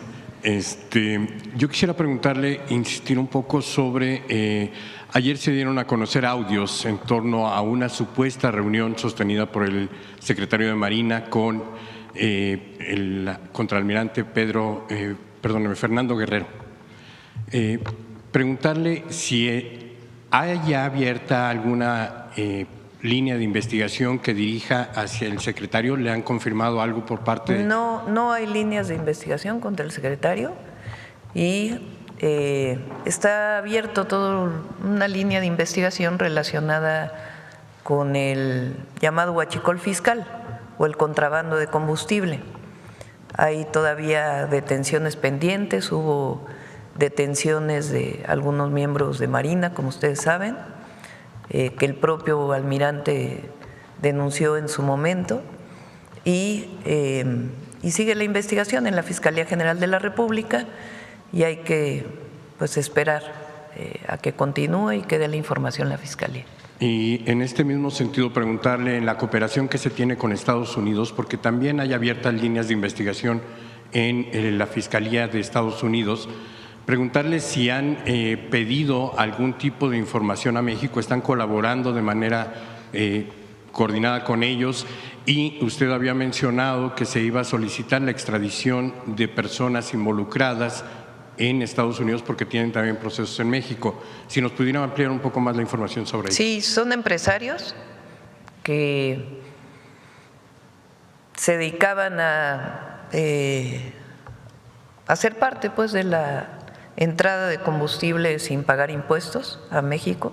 Yo quisiera preguntarle, insistir un poco sobre, ayer se dieron a conocer audios en torno a una supuesta reunión sostenida por el secretario de Marina con el contraalmirante Fernando Guerrero. Preguntarle si hay ya abierta alguna línea de investigación que dirija hacia el secretario. ¿Le han confirmado algo por parte de...? No hay líneas de investigación contra el secretario y está abierto toda una línea de investigación relacionada con el llamado huachicol fiscal o el contrabando de combustible. Hay todavía detenciones pendientes, hubo detenciones de algunos miembros de Marina, como ustedes saben, que el propio almirante denunció en su momento y sigue la investigación en la Fiscalía General de la República y hay que esperar a que continúe y que dé la información la Fiscalía. Y en este mismo sentido preguntarle en la cooperación que se tiene con Estados Unidos, porque también hay abiertas líneas de investigación en la Fiscalía de Estados Unidos, preguntarle si han pedido algún tipo de información a México, están colaborando de manera coordinada con ellos, y usted había mencionado que se iba a solicitar la extradición de personas involucradas en Estados Unidos porque tienen también procesos en México. Si nos pudieran ampliar un poco más la información sobre ello. Sí, son empresarios que se dedicaban a ser parte de la entrada de combustible sin pagar impuestos a México,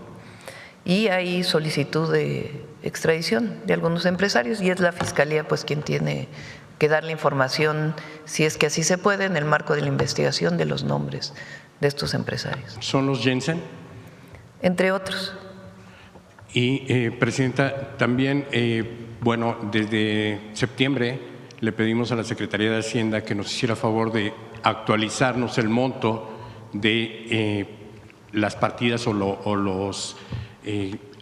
y hay solicitud de extradición de algunos empresarios y es la Fiscalía quien tiene que dar la información, si es que así se puede, en el marco de la investigación de los nombres de estos empresarios. ¿Son los Jensen? Entre otros. Y, presidenta, también, desde septiembre le pedimos a la Secretaría de Hacienda que nos hiciera favor de actualizarnos el monto de las partidas o los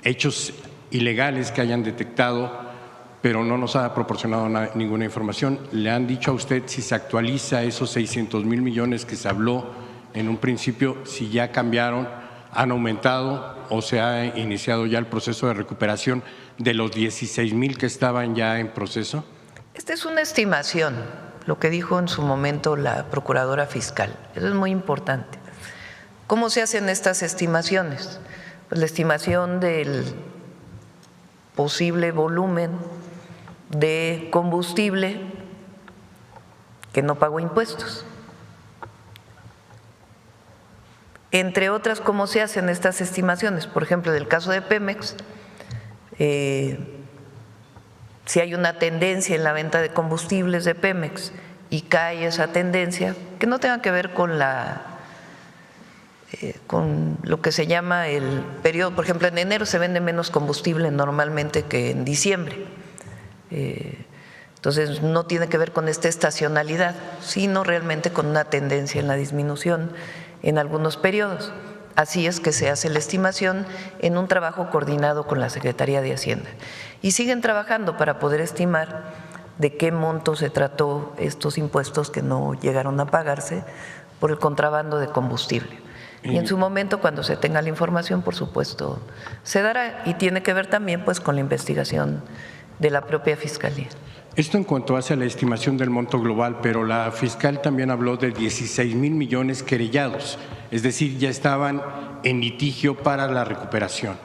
hechos ilegales que hayan detectado, pero no nos ha proporcionado ninguna información. ¿Le han dicho a usted si se actualiza esos 600,000 millones que se habló en un principio, si ya cambiaron, han aumentado o se ha iniciado ya el proceso de recuperación de los 16,000 que estaban ya en proceso? Esta es una estimación, lo que dijo en su momento la Procuradora Fiscal. Eso es muy importante. ¿Cómo se hacen estas estimaciones? Pues la estimación del posible volumen de combustible que no pagó impuestos. Entre otras, ¿cómo se hacen estas estimaciones? Por ejemplo, del caso de Pemex, si hay una tendencia en la venta de combustibles de Pemex y cae esa tendencia, que no tenga que ver con lo que se llama el periodo. Por ejemplo, en enero se vende menos combustible normalmente que en diciembre. Entonces, no tiene que ver con esta estacionalidad, sino realmente con una tendencia en la disminución en algunos periodos. Así es que se hace la estimación en un trabajo coordinado con la Secretaría de Hacienda. Y siguen trabajando para poder estimar de qué monto se trató estos impuestos que no llegaron a pagarse por el contrabando de combustible. Y en su momento, cuando se tenga la información, por supuesto, se dará, y tiene que ver también con la investigación de la propia Fiscalía. Esto en cuanto hace a la estimación del monto global, pero la fiscal también habló de 16,000 millones querellados, es decir, ya estaban en litigio para la recuperación.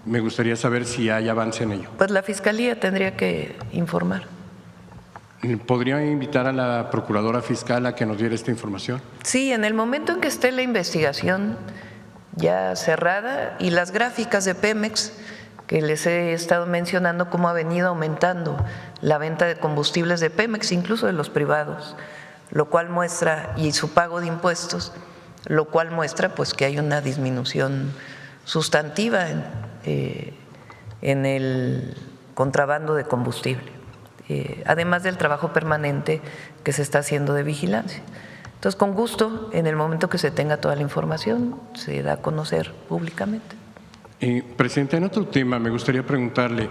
Me gustaría saber si hay avance en ello. Pues la Fiscalía tendría que informar. ¿Podría invitar a la Procuradora Fiscal a que nos diera esta información? Sí, en el momento en que esté la investigación ya cerrada y las gráficas de Pemex, que les he estado mencionando cómo ha venido aumentando la venta de combustibles de Pemex, incluso de los privados, lo cual muestra, y su pago de impuestos, lo cual muestra que hay una disminución sustantiva en el contrabando de combustible, además del trabajo permanente que se está haciendo de vigilancia. Entonces, con gusto, en el momento que se tenga toda la información, se da a conocer públicamente. Presidenta, en otro tema me gustaría preguntarle,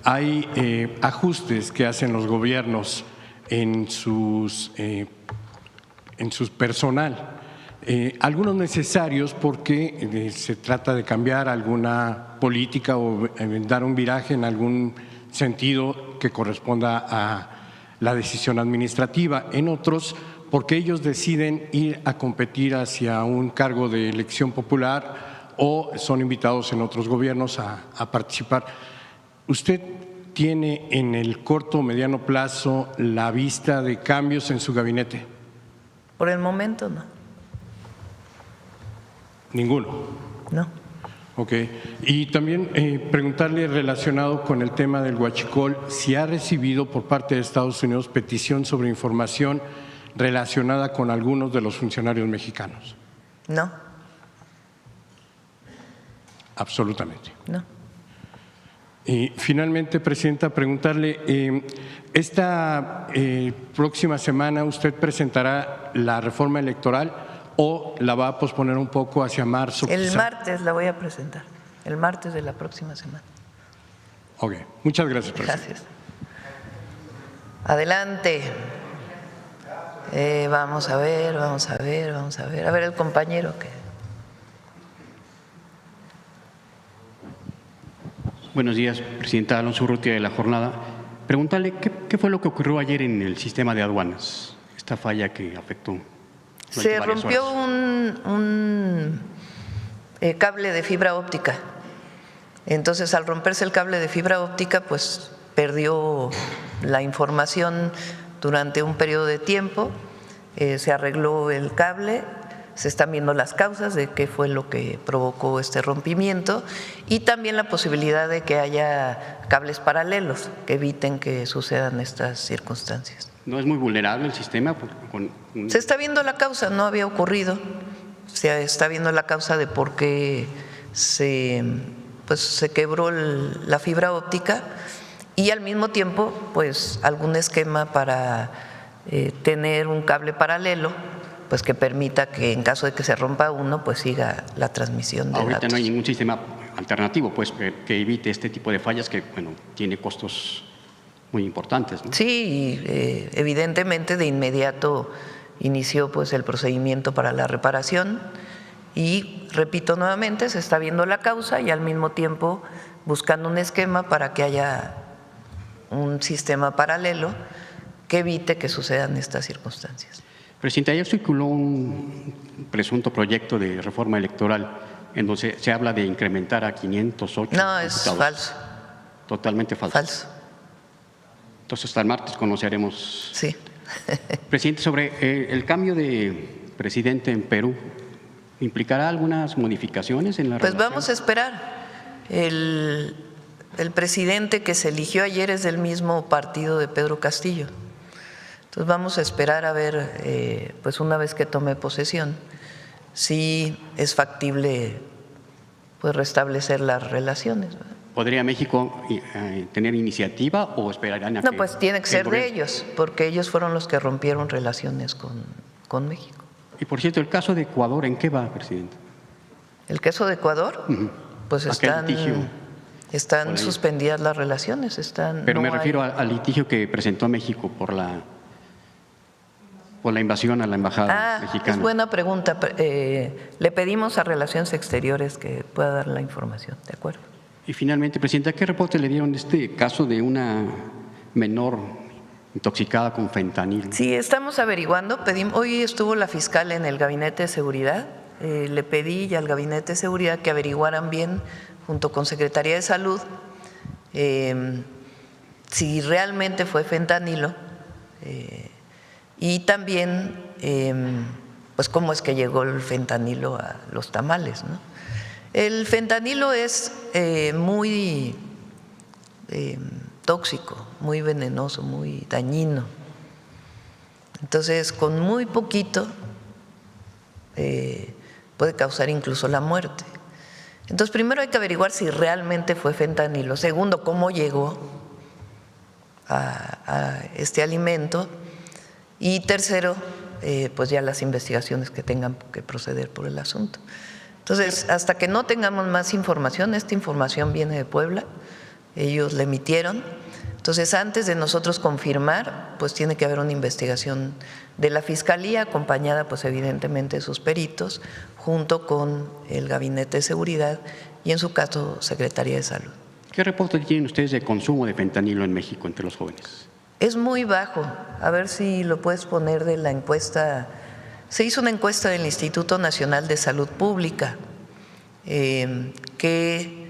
hay ajustes que hacen los gobiernos en sus personal, algunos necesarios porque se trata de cambiar alguna política o dar un viraje en algún sentido que corresponda a la decisión administrativa, en otros porque ellos deciden ir a competir hacia un cargo de elección popular o son invitados en otros gobiernos a participar. ¿Usted tiene en el corto o mediano plazo la vista de cambios en su gabinete? Por el momento, no. Ninguno. No. Ok. Y también preguntarle relacionado con el tema del huachicol, si ha recibido por parte de Estados Unidos petición sobre información relacionada con algunos de los funcionarios mexicanos. No. Absolutamente. No. Y finalmente, Presidenta, preguntarle, esta próxima semana usted presentará la reforma electoral o la va a posponer un poco hacia marzo. El martes la voy a presentar, el martes de la próxima semana. Ok, muchas gracias, Presidenta. Gracias. Adelante. Vamos a ver. A ver el compañero que… Buenos días, Presidenta. Alonso Urrutia de La Jornada. Preguntarle qué fue lo que ocurrió ayer en el sistema de aduanas, esta falla que afectó. Se rompió un cable de fibra óptica. Entonces, al romperse el cable de fibra óptica, pues perdió la información durante un periodo de tiempo. Se arregló el cable. Se están viendo las causas de qué fue lo que provocó este rompimiento y también la posibilidad de que haya cables paralelos que eviten que sucedan estas circunstancias. ¿No es muy vulnerable el sistema? Se está viendo la causa, no había ocurrido. Se está viendo la causa de por qué se quebró la fibra óptica y al mismo tiempo pues algún esquema para tener un cable paralelo pues que permita que en caso de que se rompa uno, pues siga la transmisión de Ahorita datos. no hay ningún sistema alternativo, pues, que evite este tipo de fallas que, bueno, tiene costos muy importantes, ¿no? Sí, evidentemente de inmediato inició pues el procedimiento para la reparación y, repito nuevamente, se está viendo la causa y al mismo tiempo buscando un esquema para que haya un sistema paralelo que evite que sucedan estas circunstancias. Presidenta, ayer circuló un presunto proyecto de reforma electoral en donde se habla de incrementar a 508 No, es diputados. falso. Totalmente falso. Falso. Entonces, hasta el martes conoceremos. Sí. Presidente, sobre el cambio de presidente en Perú, ¿implicará algunas modificaciones en la Pues relación? vamos a esperar. El presidente que se eligió ayer es del mismo partido de Pedro Castillo. Entonces vamos a esperar a ver, pues una vez que tome posesión, si es factible pues restablecer las relaciones. ¿Podría México tener iniciativa o esperarán a No, que pues tiene que el ser de gobierno? ellos, porque ellos fueron los que rompieron relaciones con México. Y por cierto, el caso de Ecuador, ¿en qué va, presidente? El caso de Ecuador, pues Aquel litigio por están ahí. suspendidas las relaciones. Pero no me hay… refiero al litigio que presentó México por la invasión a la embajada mexicana. Es buena pregunta. Le pedimos a Relaciones Exteriores que pueda dar la información, ¿de acuerdo? Y finalmente, presidenta, ¿qué reporte le dieron de este caso de una menor intoxicada con fentanilo? Sí, estamos averiguando. Hoy estuvo la fiscal en el Gabinete de Seguridad. Le pedí al Gabinete de Seguridad que averiguaran bien, junto con Secretaría de Salud, si realmente fue fentanilo y también pues cómo es que llegó el fentanilo a los tamales, ¿no? El fentanilo es muy tóxico, muy venenoso, muy dañino. Entonces, con muy poquito puede causar incluso la muerte. Entonces, primero hay que averiguar si realmente fue fentanilo. Segundo, cómo llegó a este alimento. Y tercero, pues ya las investigaciones que tengan que proceder por el asunto. Entonces, hasta que no tengamos más información, esta información viene de Puebla, ellos la emitieron. Entonces, antes de nosotros confirmar, pues tiene que haber una investigación de la Fiscalía, acompañada pues evidentemente de sus peritos, junto con el Gabinete de Seguridad y en su caso Secretaría de Salud. ¿Qué reporte tienen ustedes de consumo de fentanilo en México entre los jóvenes? Es muy bajo. A ver si lo puedes poner de la encuesta. Se hizo una encuesta del Instituto Nacional de Salud Pública que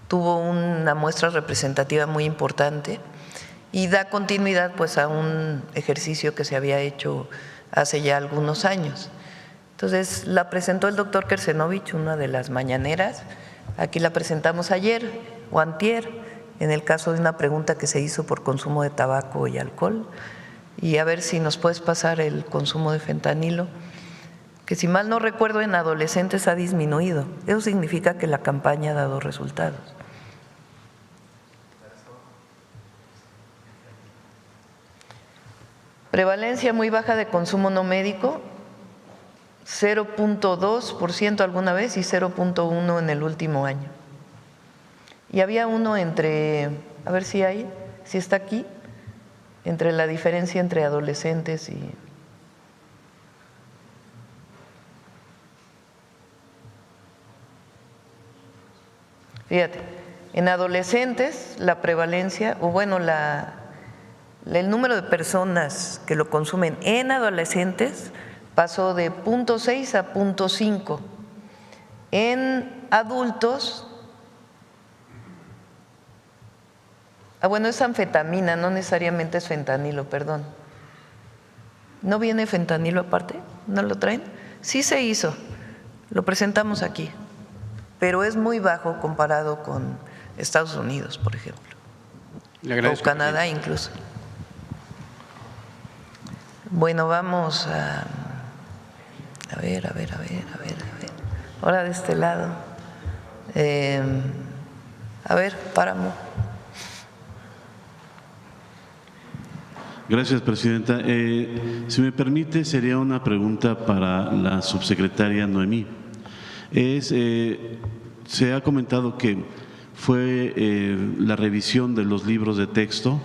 tuvo una muestra representativa muy importante y da continuidad pues a un ejercicio que se había hecho hace ya algunos años. Entonces la presentó el doctor Kersenovich, una de las mañaneras. Aquí la presentamos ayer o antier, en el caso de una pregunta que se hizo por consumo de tabaco y alcohol. Y a ver si nos puedes pasar el consumo de fentanilo, que si mal no recuerdo en adolescentes ha disminuido. Eso significa que la campaña ha dado resultados. Prevalencia muy baja de consumo no médico, 0.2% alguna vez y 0.1% en el último año. Y había uno entre, a ver si está aquí, entre la diferencia entre adolescentes y… Fíjate, en adolescentes la prevalencia, o bueno, el número de personas que lo consumen en adolescentes pasó de 0.6 a 0.5. En adultos, bueno, es anfetamina, no necesariamente es fentanilo, perdón. ¿No viene fentanilo aparte? ¿No lo traen? Sí se hizo, lo presentamos aquí, pero es muy bajo comparado con Estados Unidos, por ejemplo, o Canadá incluso. Bueno, vamos a ver. Ahora de este lado. A ver, Páramo. Gracias, presidenta. Si me permite, sería una pregunta para la subsecretaria Noemí. Se ha comentado que fue la revisión de los libros de texto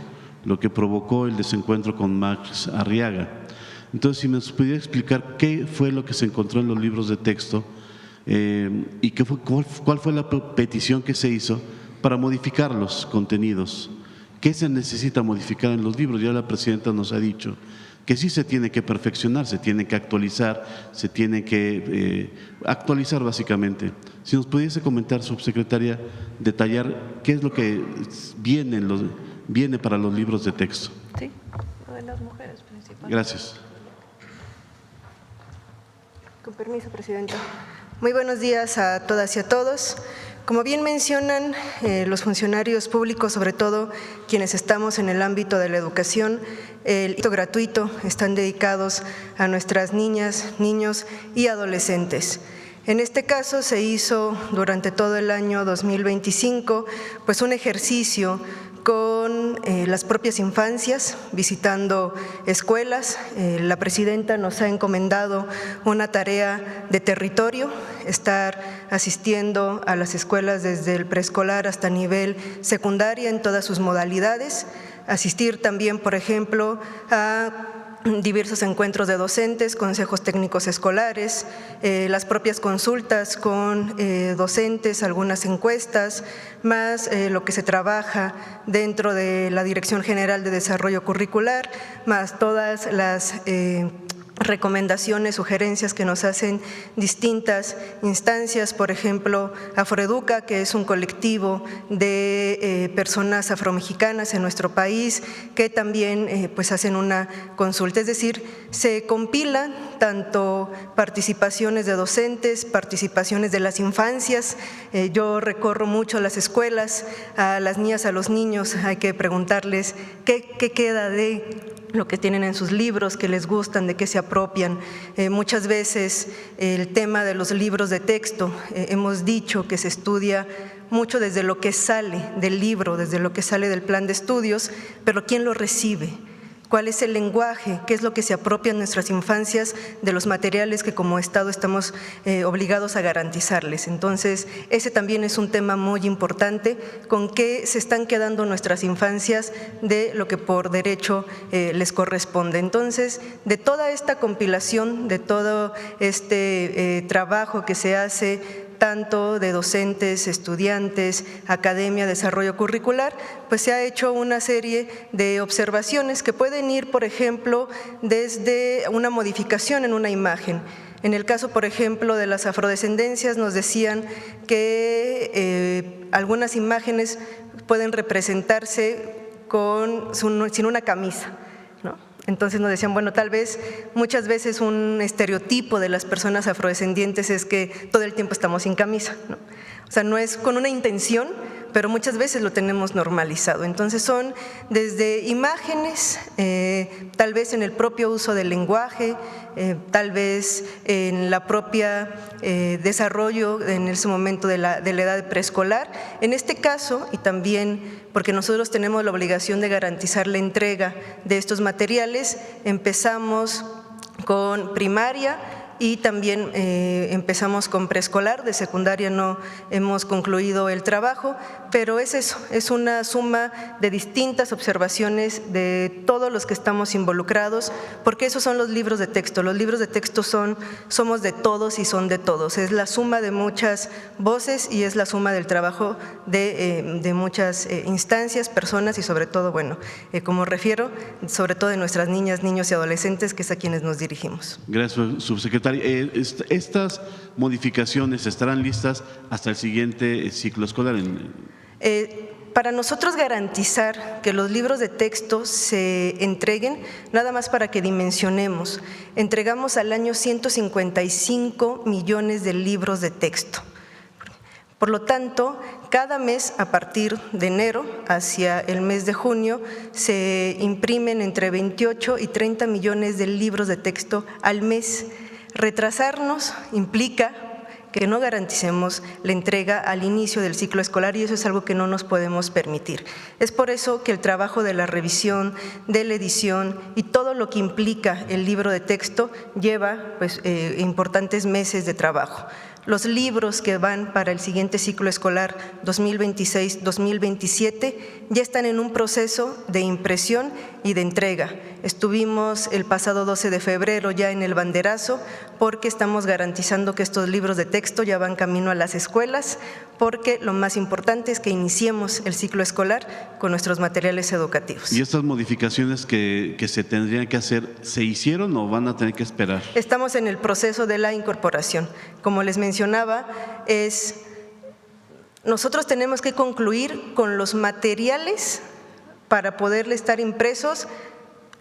lo que provocó el desencuentro con Max Arriaga. Entonces, si me pudiera explicar qué fue lo que se encontró en los libros de texto y cuál fue la petición que se hizo para modificar los contenidos. ¿Qué se necesita modificar en los libros? Ya la presidenta nos ha dicho que sí se tiene que perfeccionar, se tiene que actualizar, se tiene que actualizar básicamente. Si nos pudiese comentar, subsecretaria, detallar qué es lo que viene para los libros de texto. Sí, lo de las mujeres principalmente. Gracias. Con permiso, presidenta. Muy buenos días a todas y a todos. Como bien mencionan los funcionarios públicos, sobre todo quienes estamos en el ámbito de la educación, el gratuito están dedicados a nuestras niñas, niños y adolescentes. En este caso se hizo durante todo el año 2025 pues un ejercicio con las propias infancias, visitando escuelas. La presidenta nos ha encomendado una tarea de territorio, estar asistiendo a las escuelas desde el preescolar hasta nivel secundaria en todas sus modalidades, asistir también, por ejemplo, a diversos encuentros de docentes, consejos técnicos escolares, las propias consultas con docentes, algunas encuestas, más lo que se trabaja dentro de la Dirección General de Desarrollo Curricular, más todas las recomendaciones, sugerencias que nos hacen distintas instancias, por ejemplo, Afroeduca, que es un colectivo de personas afromexicanas en nuestro país que también pues hacen una consulta, es decir, se compilan tanto participaciones de docentes, participaciones de las infancias. Yo recorro mucho las escuelas, a las niñas, a los niños, hay que preguntarles qué queda de lo que tienen en sus libros, que les gustan, de qué se apropian. Muchas veces el tema de los libros de texto, hemos dicho que se estudia mucho desde lo que sale del libro, desde lo que sale del plan de estudios, pero ¿quién lo recibe? cuál es el lenguaje, qué es lo que se apropia en nuestras infancias de los materiales que como Estado estamos obligados a garantizarles. Entonces, ese también es un tema muy importante, con qué se están quedando nuestras infancias de lo que por derecho les corresponde. Entonces, de toda esta compilación, de todo este trabajo que se hace tanto de docentes, estudiantes, academia, desarrollo curricular, pues se ha hecho una serie de observaciones que pueden ir, por ejemplo, desde una modificación en una imagen. En el caso, por ejemplo, de las afrodescendencias, nos decían que algunas imágenes pueden representarse sin una camisa, ¿no? Entonces nos decían, bueno, tal vez muchas veces un estereotipo de las personas afrodescendientes es que todo el tiempo estamos sin camisa, ¿no? O sea, no es con una intención, pero muchas veces lo tenemos normalizado. Entonces son desde imágenes, tal vez en el propio uso del lenguaje, tal vez en la propia desarrollo en ese momento de la edad preescolar. En este caso, y también porque nosotros tenemos la obligación de garantizar la entrega de estos materiales, empezamos con primaria y también empezamos con preescolar. De secundaria no hemos concluido el trabajo, pero es eso, es una suma de distintas observaciones de todos los que estamos involucrados, porque esos son los libros de texto. Los libros de texto somos de todos y son de todos, es la suma de muchas voces y es la suma del trabajo de muchas instancias, personas y sobre todo, bueno, como refiero, sobre todo de nuestras niñas, niños y adolescentes, que es a quienes nos dirigimos. Gracias, subsecretaria. ¿Estas modificaciones estarán listas hasta el siguiente ciclo escolar? Para nosotros garantizar que los libros de texto se entreguen, nada más para que dimensionemos, entregamos al año 155 millones de libros de texto. Por lo tanto, cada mes a partir de enero hacia el mes de junio se imprimen entre 28 y 30 millones de libros de texto al mes. Retrasarnos implica que no garanticemos la entrega al inicio del ciclo escolar y eso es algo que no nos podemos permitir. Es por eso que el trabajo de la revisión, de la edición y todo lo que implica el libro de texto lleva pues, importantes meses de trabajo. Los libros que van para el siguiente ciclo escolar 2026-2027 ya están en un proceso de impresión y de entrega. Estuvimos el pasado 12 de febrero ya en el banderazo porque estamos garantizando que estos libros de texto ya van camino a las escuelas, porque lo más importante es que iniciemos el ciclo escolar con nuestros materiales educativos. ¿Y estas modificaciones que se tendrían que hacer, se hicieron o van a tener que esperar? Estamos en el proceso de la incorporación. Como les mencionaba, nosotros tenemos que concluir con los materiales para poderle estar impresos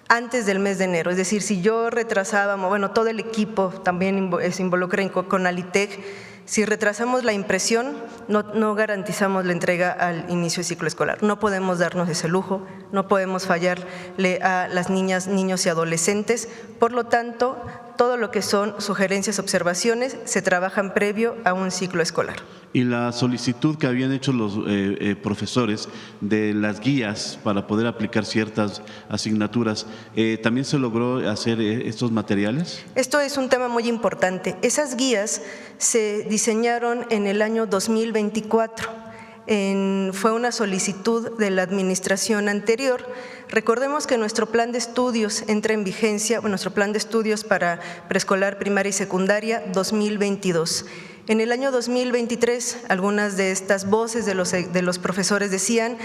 antes del mes de enero. Es decir, si yo retrasaba, bueno, todo el equipo también se involucra con Alitec, si retrasamos la impresión, no garantizamos la entrega al inicio del ciclo escolar. No podemos darnos ese lujo, no podemos fallarle a las niñas, niños y adolescentes. Por lo tanto, todo lo que son sugerencias, observaciones, se trabajan previo a un ciclo escolar. Y la solicitud que habían hecho los profesores de las guías para poder aplicar ciertas asignaturas, ¿también se logró hacer estos materiales? Esto es un tema muy importante. Esas guías se diseñaron en el año 2024. Fue una solicitud de la administración anterior. Recordemos que nuestro plan de estudios entra en vigencia, nuestro plan de estudios para preescolar, primaria y secundaria 2022. En el año 2023, algunas de estas voces de los profesores decían,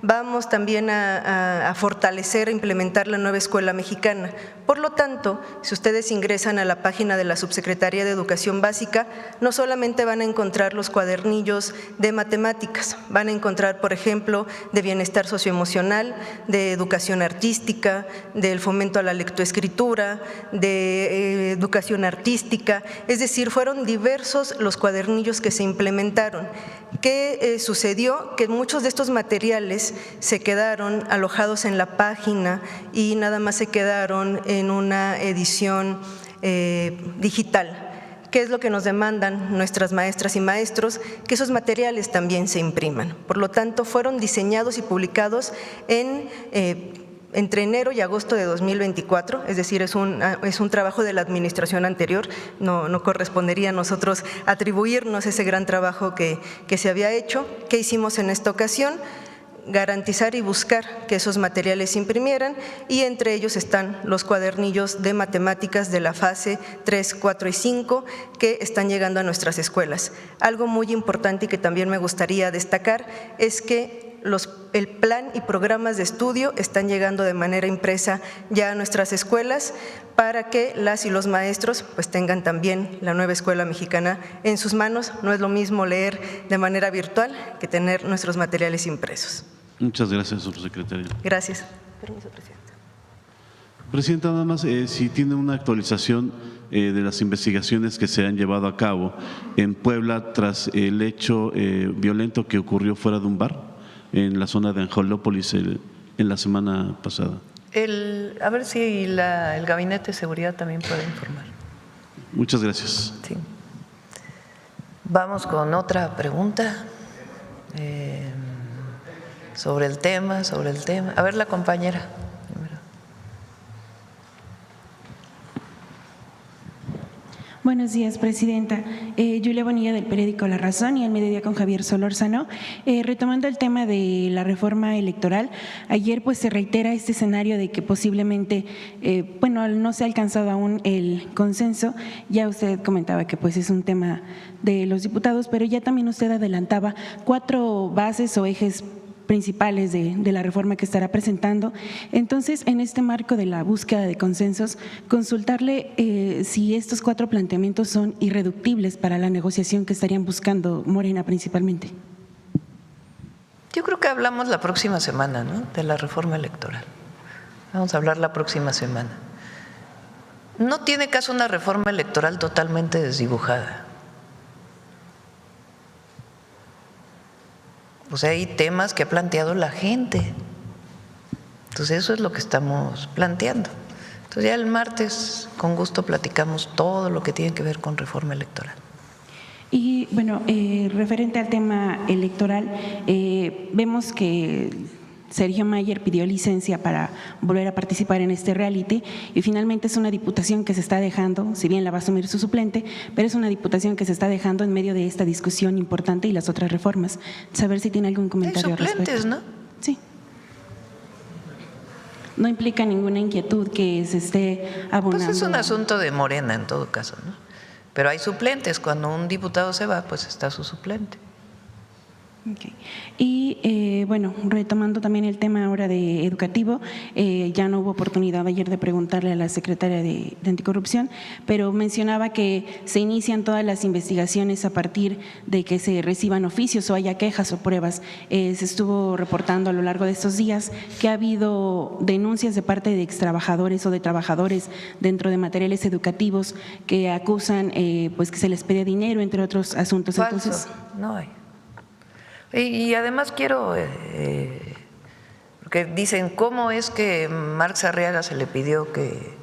vamos también a fortalecer e implementar la nueva escuela mexicana. Por lo tanto, si ustedes ingresan a la página de la Subsecretaría de Educación Básica, no solamente van a encontrar los cuadernillos de matemáticas, van a encontrar, por ejemplo, de bienestar socioemocional, de educación artística, del fomento a la lectoescritura, de educación artística, es decir, fueron diversos los cuadernillos que se implementaron. ¿Qué sucedió? Que muchos de estos materiales se quedaron alojados en la página y nada más se quedaron en una edición digital. ¿Qué es lo que nos demandan nuestras maestras y maestros? Que esos materiales también se impriman. Por lo tanto, fueron diseñados y publicados en entre enero y agosto de 2024, es decir, es un trabajo de la administración anterior, no correspondería a nosotros atribuirnos ese gran trabajo que se había hecho. ¿Qué hicimos en esta ocasión? Garantizar y buscar que esos materiales se imprimieran, y entre ellos están los cuadernillos de matemáticas de la fase 3, 4 y 5 que están llegando a nuestras escuelas. Algo muy importante y que también me gustaría destacar es que el plan y programas de estudio están llegando de manera impresa ya a nuestras escuelas para que las y los maestros pues tengan también la nueva escuela mexicana en sus manos. No es lo mismo leer de manera virtual que tener nuestros materiales impresos. Muchas gracias, subsecretaria. Gracias. Permiso, Presidenta. Presidenta, nada más si tiene una actualización de las investigaciones que se han llevado a cabo en Puebla tras el hecho violento que ocurrió fuera de un bar en la zona de Angelópolis en la semana pasada. A ver si el Gabinete de Seguridad también puede informar. Muchas gracias. Sí. Vamos con otra pregunta sobre el tema. A ver, la compañera. Buenos días, Presidenta. Julia Bonilla, del periódico La Razón, y al mediodía con Javier Solórzano. Retomando el tema de la reforma electoral, ayer pues se reitera este escenario de que posiblemente, no se ha alcanzado aún el consenso. Ya usted comentaba que pues es un tema de los diputados, pero ya también usted adelantaba 4 bases o ejes principales de la reforma que estará presentando. Entonces, en este marco de la búsqueda de consensos, consultarle si estos 4 planteamientos son irreductibles para la negociación que estarían buscando Morena principalmente. Yo creo que hablamos la próxima semana, ¿no?, de la reforma electoral. Vamos a hablar la próxima semana. No tiene caso una reforma electoral totalmente desdibujada. O sea, hay temas que ha planteado la gente. Entonces, eso es lo que estamos planteando. Entonces, ya el martes, con gusto, platicamos todo lo que tiene que ver con reforma electoral. Y bueno, referente al tema electoral, vemos que Sergio Mayer pidió licencia para volver a participar en este reality y finalmente es una diputación que se está dejando, si bien la va a asumir su suplente, pero es una diputación que se está dejando en medio de esta discusión importante y las otras reformas. Saber si tiene algún comentario al respecto. Hay suplentes, ¿no? Sí. No implica ninguna inquietud que se esté abonando. Pues es un asunto de Morena en todo caso, ¿no? Pero hay suplentes. Cuando un diputado se va, pues está su suplente. Okay. Y retomando también el tema ahora de educativo, ya no hubo oportunidad ayer de preguntarle a la secretaria de Anticorrupción, pero mencionaba que se inician todas las investigaciones a partir de que se reciban oficios o haya quejas o pruebas. Se estuvo reportando a lo largo de estos días que ha habido denuncias de parte de extrabajadores o de trabajadores dentro de materiales educativos que acusan pues que se les pide dinero, entre otros asuntos. Falso. Entonces, no hay. Y además quiero, porque dicen, ¿cómo es que Marx Arriaga se le pidió que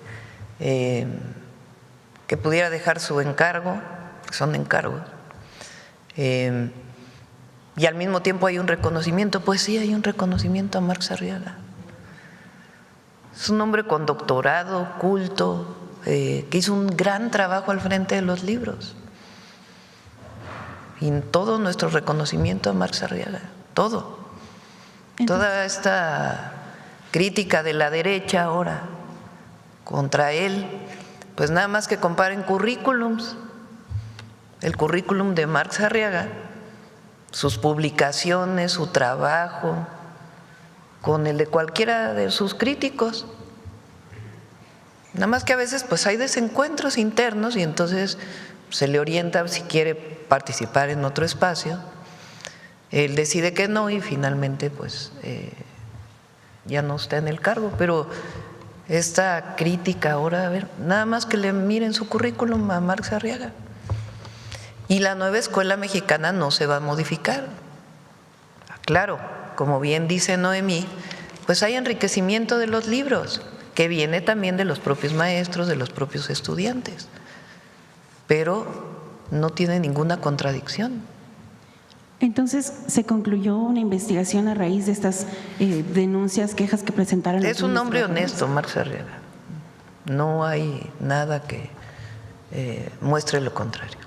pudiera dejar su encargo? Son encargos. Y al mismo tiempo hay un reconocimiento. Pues sí, hay un reconocimiento a Marx Arriaga. Es un hombre con doctorado, culto, que hizo un gran trabajo al frente de los libros. Y todo nuestro reconocimiento a Marx Arriaga, todo. Toda esta crítica de la derecha ahora contra él, pues nada más que comparen currículums. El currículum de Marx Arriaga, sus publicaciones, su trabajo, con el de cualquiera de sus críticos. Nada más que a veces pues hay desencuentros internos y entonces se le orienta si quiere participar en otro espacio, él decide que no y finalmente pues ya no está en el cargo. Pero esta crítica ahora, a ver, nada más que le miren su currículum a Marx Arriaga. Y la nueva escuela mexicana no se va a modificar. Claro, como bien dice Noemí, pues hay enriquecimiento de los libros, que viene también de los propios maestros, de los propios estudiantes, pero no tiene ninguna contradicción. Entonces, ¿se concluyó una investigación a raíz de estas denuncias, quejas que presentaron? Es un hombre honesto, Marx Arriaga. No hay nada que muestre lo contrario.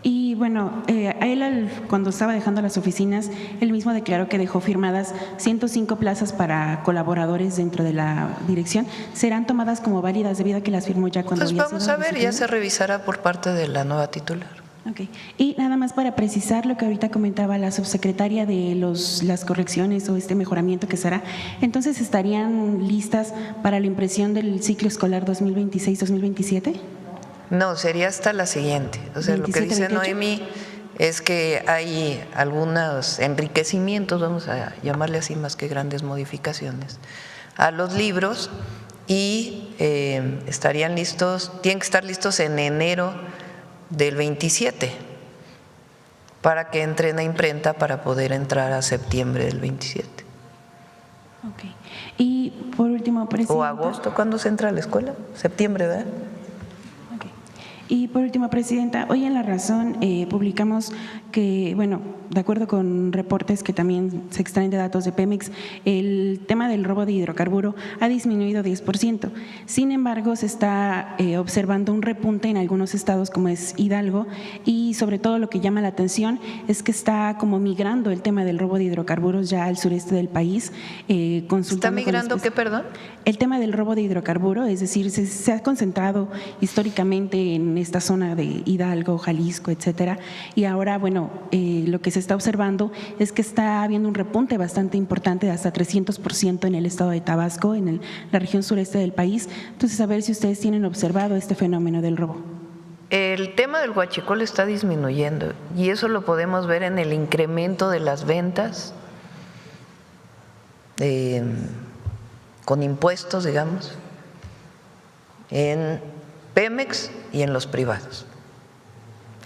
Y bueno, a él cuando estaba dejando las oficinas, él mismo declaró que dejó firmadas 105 plazas para colaboradores dentro de la dirección. ¿Serán tomadas como válidas debido a que las firmó ya cuando Pues había vamos sido a ver, ya destituido? se revisará por parte de la nueva titular. Okay. Y nada más para precisar lo que ahorita comentaba la subsecretaria de las correcciones o este mejoramiento que será, entonces ¿estarían listas para la impresión del ciclo escolar 2026-2027? No, sería hasta la siguiente. O sea, 27, lo que dice 28. Noemí es que hay algunos enriquecimientos, vamos a llamarle así más que grandes modificaciones, a los libros y estarían listos, tienen que estar listos en enero del 27 para que entren a imprenta para poder entrar a septiembre del 27. Ok. Y por último, presidenta. O agosto, ¿cuándo se entra a la escuela? Septiembre, ¿verdad? Ok. Y por último, presidenta, hoy en La Razón publicamos que, bueno, de acuerdo con reportes que también se extraen de datos de Pemex, el tema del robo de hidrocarburo ha disminuido 10%. Sin embargo, se está observando un repunte en algunos estados como es Hidalgo y sobre todo lo que llama la atención es que está como migrando el tema del robo de hidrocarburos ya al sureste del país. ¿Está migrando qué, perdón? El tema del robo de hidrocarburo, es decir, se ha concentrado históricamente en esta zona de Hidalgo, Jalisco, etcétera, y ahora, bueno, lo que se está observando es que está habiendo un repunte bastante importante de hasta 300% en el estado de Tabasco, en la región sureste del país. Entonces, a ver si ustedes tienen observado este fenómeno del robo. El tema del huachicol está disminuyendo y eso lo podemos ver en el incremento de las ventas con impuestos, digamos, en Pemex y en los privados.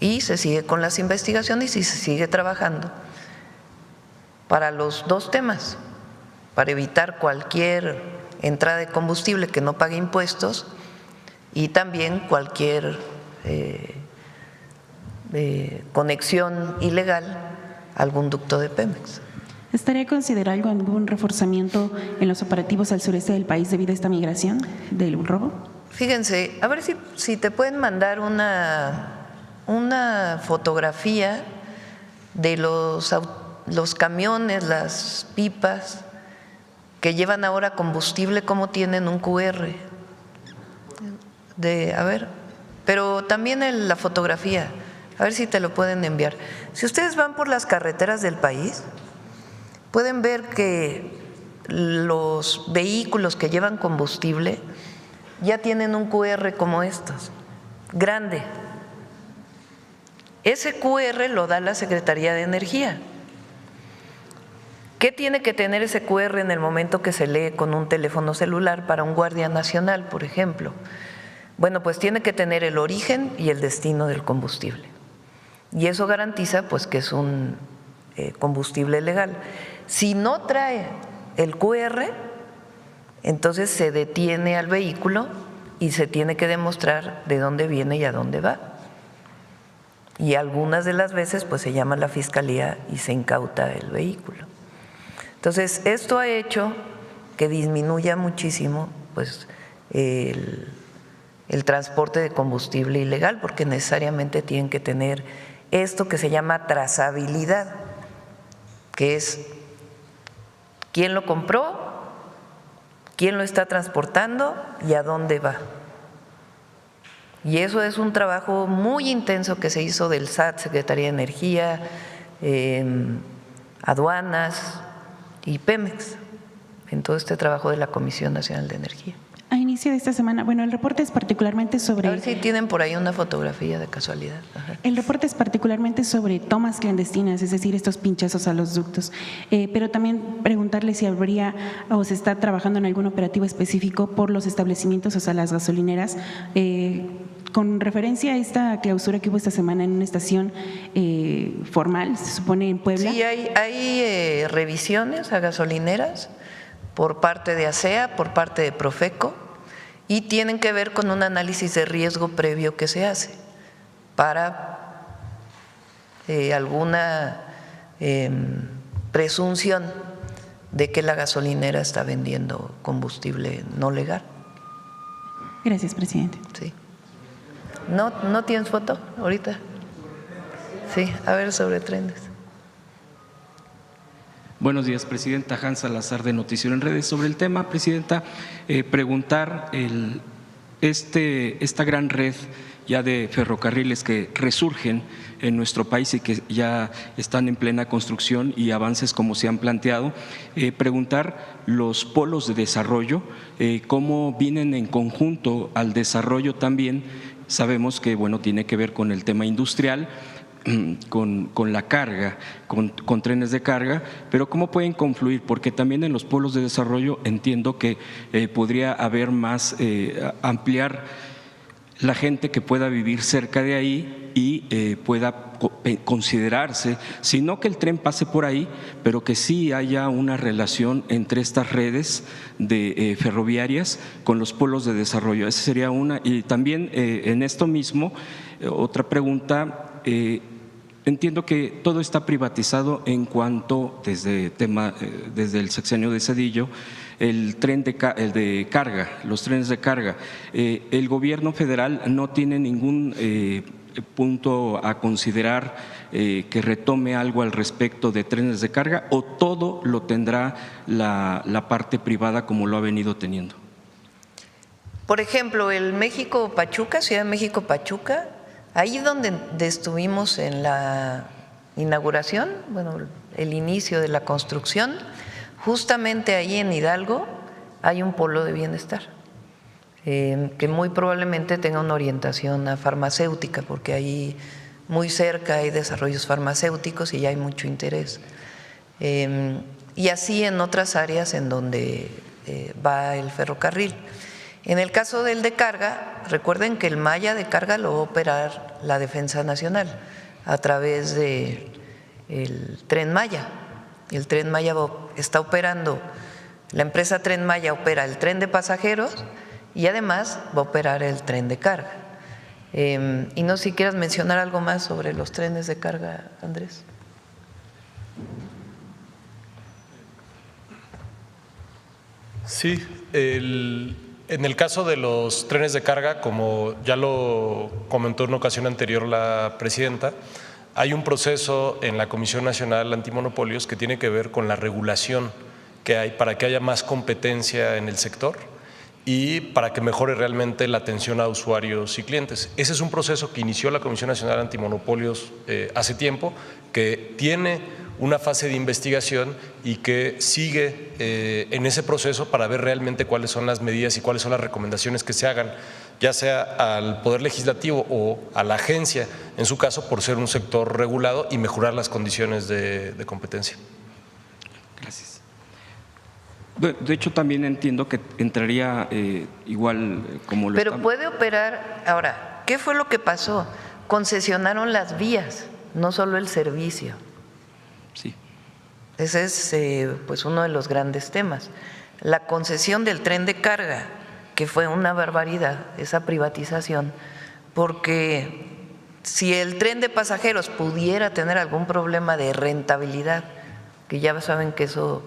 Y se sigue con las investigaciones y se sigue trabajando para los dos temas, para evitar cualquier entrada de combustible que no pague impuestos y también cualquier conexión ilegal a algún ducto de Pemex. ¿Estaría considerando algún reforzamiento en los operativos al sureste del país debido a esta migración del robo? Fíjense, a ver si te pueden mandar una fotografía de los camiones, las pipas que llevan ahora combustible, cómo tienen un QR. A ver, pero también la fotografía, a ver si te lo pueden enviar. Si ustedes van por las carreteras del país, pueden ver que los vehículos que llevan combustible ya tienen un QR como estos, grande. Ese QR lo da la Secretaría de Energía. ¿Qué tiene que tener ese QR en el momento que se lee con un teléfono celular para un guardia nacional, por ejemplo? Bueno, pues tiene que tener el origen y el destino del combustible. Y eso garantiza pues que es un combustible legal. Si no trae el QR, entonces se detiene al vehículo y se tiene que demostrar de dónde viene y a dónde va. Y algunas de las veces pues se llama a la fiscalía y se incauta el vehículo. Entonces, esto ha hecho que disminuya muchísimo pues el transporte de combustible ilegal, porque necesariamente tienen que tener esto que se llama trazabilidad, que es quién lo compró, quién lo está transportando y a dónde va. Y eso es un trabajo muy intenso que se hizo del SAT, Secretaría de Energía, Aduanas y Pemex, en todo este trabajo de la Comisión Nacional de Energía. A inicio de esta semana, bueno, el reporte es particularmente sobre… A ver si tienen por ahí una fotografía de casualidad. Ajá. El reporte es particularmente sobre tomas clandestinas, es decir, estos pinchazos a los ductos, pero también preguntarle si habría o se está trabajando en algún operativo específico por los establecimientos, o sea, las gasolineras, con referencia a esta clausura que hubo esta semana en una estación formal, se supone en Puebla. Sí, hay revisiones a gasolineras por parte de ASEA, por parte de Profeco, y tienen que ver con un análisis de riesgo previo que se hace para alguna presunción de que la gasolinera está vendiendo combustible no legal. Gracias, presidente. Sí. ¿No tienes foto ahorita? Sí, a ver, sobre trenes. Buenos días, presidenta. Hans Salazar, de Noticiero en Redes. Sobre el tema, presidenta, preguntar esta gran red ya de ferrocarriles que resurgen en nuestro país y que ya están en plena construcción y avances como se han planteado, preguntar los polos de desarrollo, cómo vienen en conjunto al desarrollo también. Sabemos que, bueno, tiene que ver con el tema industrial, con la carga, con trenes de carga, pero ¿cómo pueden confluir? Porque también en los polos de desarrollo entiendo que podría haber más, ampliar la gente que pueda vivir cerca de ahí y pueda considerarse, si no que el tren pase por ahí, pero que sí haya una relación entre estas redes de ferroviarias con los polos de desarrollo. Esa sería una. Y también en esto mismo, otra pregunta. Entiendo que todo está privatizado en cuanto, desde el sexenio de Zedillo, el de carga, los trenes de carga. El gobierno federal no tiene ningún punto a considerar que retome algo al respecto de trenes de carga, o todo lo tendrá la parte privada como lo ha venido teniendo. Por ejemplo, el México-Pachuca, Ciudad de México-Pachuca, ahí donde estuvimos en la inauguración, bueno, el inicio de la construcción, justamente ahí en Hidalgo hay un polo de bienestar que muy probablemente tenga una orientación a farmacéutica, porque ahí muy cerca hay desarrollos farmacéuticos y ya hay mucho interés. Y así en otras áreas en donde va el ferrocarril. En el caso del de carga, recuerden que el malla de carga lo va a operar la Defensa Nacional a través del Tren Maya. El Tren Maya está operando, la empresa Tren Maya opera el tren de pasajeros y además va a operar el tren de carga. Y no sé si quieras mencionar algo más sobre los trenes de carga, Andrés. Sí, en el caso de los trenes de carga, como ya lo comentó en una ocasión anterior la presidenta, hay un proceso en la Comisión Nacional Antimonopolios que tiene que ver con la regulación que hay para que haya más competencia en el sector y para que mejore realmente la atención a usuarios y clientes. Ese es un proceso que inició la Comisión Nacional Antimonopolios hace tiempo, que tiene una fase de investigación y que sigue en ese proceso para ver realmente cuáles son las medidas y cuáles son las recomendaciones que se hagan, ya sea al Poder Legislativo o a la agencia, en su caso, por ser un sector regulado y mejorar las condiciones de competencia. Gracias. De hecho, también entiendo que entraría igual como lo Pero puede operar. Ahora, ¿qué fue lo que pasó? Concesionaron las vías, no solo el servicio. Sí. Ese es pues uno de los grandes temas. La concesión del tren de carga, que fue una barbaridad, esa privatización, porque si el tren de pasajeros pudiera tener algún problema de rentabilidad, que ya saben que eso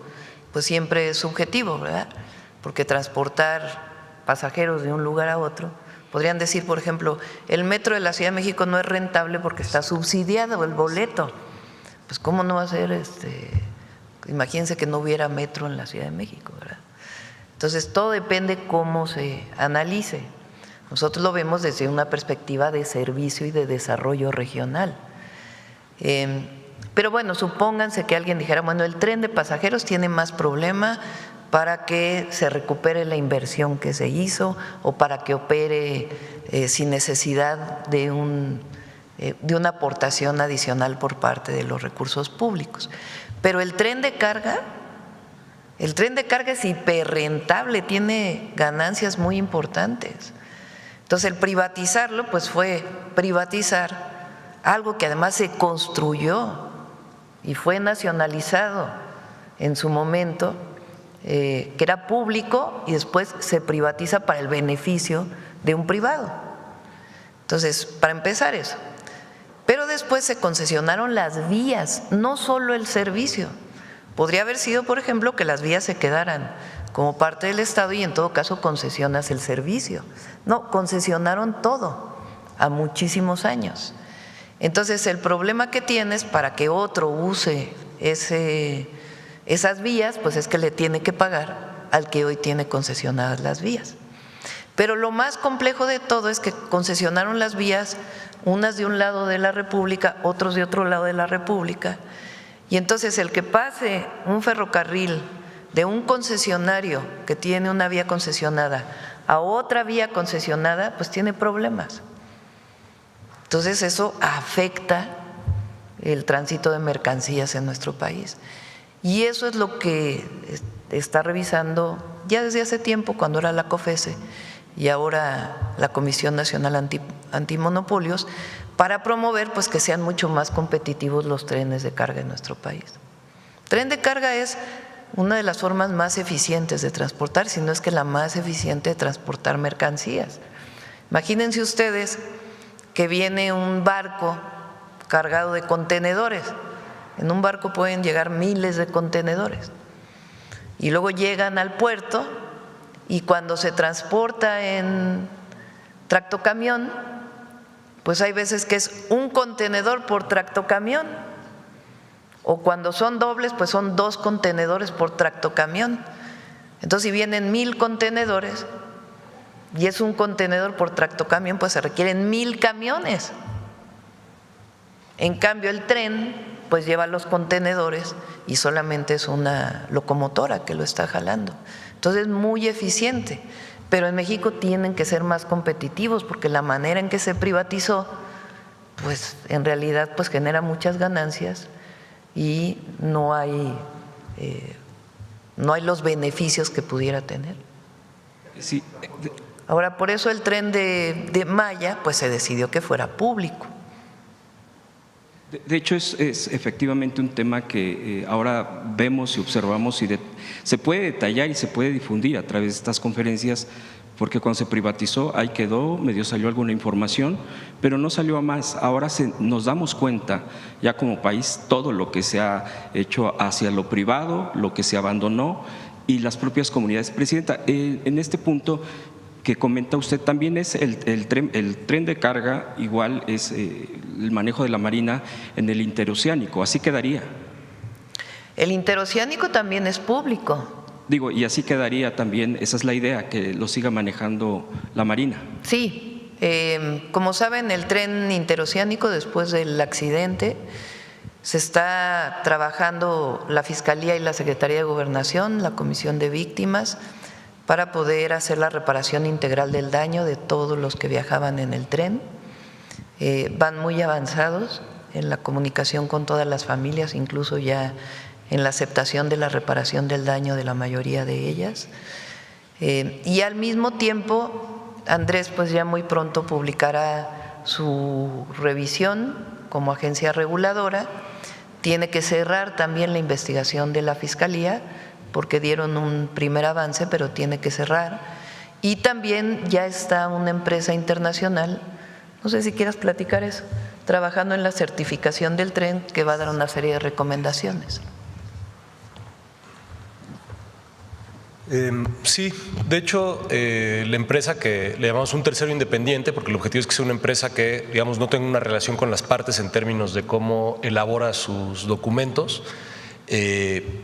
pues siempre es subjetivo, ¿verdad? Porque transportar pasajeros de un lugar a otro, podrían decir, por ejemplo, el metro de la Ciudad de México no es rentable porque está subsidiado el boleto. Pues cómo no va a ser, imagínense que no hubiera metro en la Ciudad de México, ¿verdad? Entonces todo depende cómo se analice. Nosotros lo vemos desde una perspectiva de servicio y de desarrollo regional. Pero bueno, supónganse que alguien dijera, bueno, el tren de pasajeros tiene más problema para que se recupere la inversión que se hizo o para que opere sin necesidad de una aportación adicional por parte de los recursos públicos. Pero el tren de carga es hiperrentable, tiene ganancias muy importantes. Entonces, el privatizarlo, pues fue privatizar algo que además se construyó y fue nacionalizado en su momento, que era público y después se privatiza para el beneficio de un privado. Entonces, para empezar eso. Pero después se concesionaron las vías, no solo el servicio. Podría haber sido, por ejemplo, que las vías se quedaran como parte del Estado y en todo caso concesionas el servicio. No, concesionaron todo a muchísimos años. Entonces el problema que tienes para que otro use esas vías, pues es que le tiene que pagar al que hoy tiene concesionadas las vías. Pero lo más complejo de todo es que concesionaron las vías, unas de un lado de la República, otros de otro lado de la República, y entonces el que pase un ferrocarril de un concesionario que tiene una vía concesionada a otra vía concesionada, pues tiene problemas. Entonces eso afecta el tránsito de mercancías en nuestro país. Y eso es lo que está revisando ya desde hace tiempo, cuando era la COFESE y ahora la Comisión Nacional Antimonopolios, para promover pues que sean mucho más competitivos los trenes de carga en nuestro país. Tren de carga es una de las formas más eficientes de transportar, si no es que la más eficiente de transportar mercancías. Imagínense ustedes que viene un barco cargado de contenedores. En un barco pueden llegar miles de contenedores y luego llegan al puerto, y cuando se transporta en tractocamión, pues hay veces que es un contenedor por tractocamión, o cuando son dobles, pues son 2 contenedores por tractocamión. Entonces, si vienen 1000 contenedores y es un contenedor por tractocamión, pues se requieren 1000 camiones. En cambio, el tren pues lleva los contenedores y solamente es una locomotora que lo está jalando. Entonces es muy eficiente, pero en México tienen que ser más competitivos porque la manera en que se privatizó pues en realidad pues genera muchas ganancias y no hay los beneficios que pudiera tener. Sí. Ahora, por eso el tren de Maya pues se decidió que fuera público. De hecho, es efectivamente un tema que ahora vemos y observamos y se puede detallar y se puede difundir a través de estas conferencias, porque cuando se privatizó ahí quedó, medio salió alguna información, pero no salió a más. Ahora nos damos cuenta ya como país todo lo que se ha hecho hacia lo privado, lo que se abandonó y las propias comunidades. Presidenta, en este punto que comenta usted, también es el tren de carga, igual es el manejo de la Marina en el interoceánico, así quedaría. El interoceánico también es público. Digo, y así quedaría también, esa es la idea, que lo siga manejando la Marina. Sí, como saben, el tren interoceánico después del accidente se está trabajando la Fiscalía y la Secretaría de Gobernación, la Comisión de Víctimas, para poder hacer la reparación integral del daño de todos los que viajaban en el tren. Van muy avanzados en la comunicación con todas las familias, incluso ya en la aceptación de la reparación del daño de la mayoría de ellas. Y al mismo tiempo, Andrés pues ya muy pronto publicará su revisión como agencia reguladora. Tiene que cerrar también la investigación de la Fiscalía, porque dieron un primer avance, pero tiene que cerrar. Y también ya está una empresa internacional, no sé si quieras platicar eso, trabajando en la certificación del tren, que va a dar una serie de recomendaciones. Sí, de hecho, la empresa que le llamamos un tercero independiente, porque el objetivo es que sea una empresa que, digamos, no tenga una relación con las partes en términos de cómo elabora sus documentos.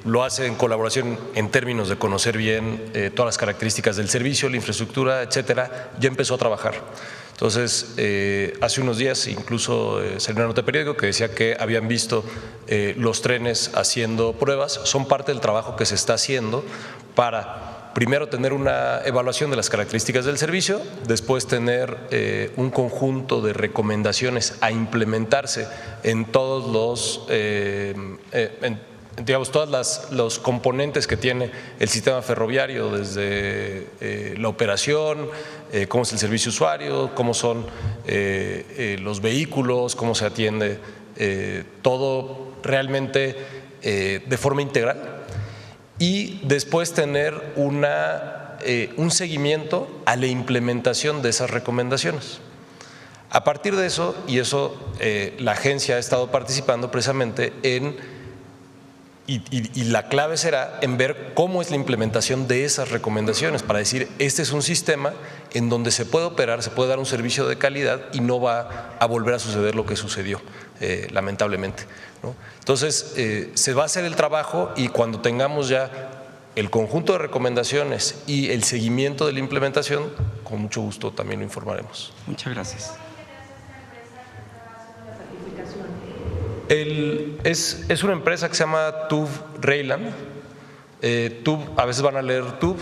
Lo hace en colaboración en términos de conocer bien todas las características del servicio, la infraestructura, etcétera. Ya empezó a trabajar. Entonces, hace unos días incluso salió una nota de periódico que decía que habían visto los trenes haciendo pruebas. Son parte del trabajo que se está haciendo para primero tener una evaluación de las características del servicio, después tener un conjunto de recomendaciones a implementarse en todos los componentes que tiene el sistema ferroviario, desde la operación, cómo es el servicio usuario, cómo son los vehículos, cómo se atiende, todo realmente de forma integral, y después tener un seguimiento a la implementación de esas recomendaciones. A partir de eso, la agencia ha estado participando precisamente y la clave será en ver cómo es la implementación de esas recomendaciones para decir, este es un sistema en donde se puede operar, se puede dar un servicio de calidad y no va a volver a suceder lo que sucedió, lamentablemente, ¿no? Entonces, se va a hacer el trabajo y cuando tengamos ya el conjunto de recomendaciones y el seguimiento de la implementación, con mucho gusto también lo informaremos. Muchas gracias. Es una empresa que se llama TÜV Rheinland. TÜV, a veces van a leer TÜV,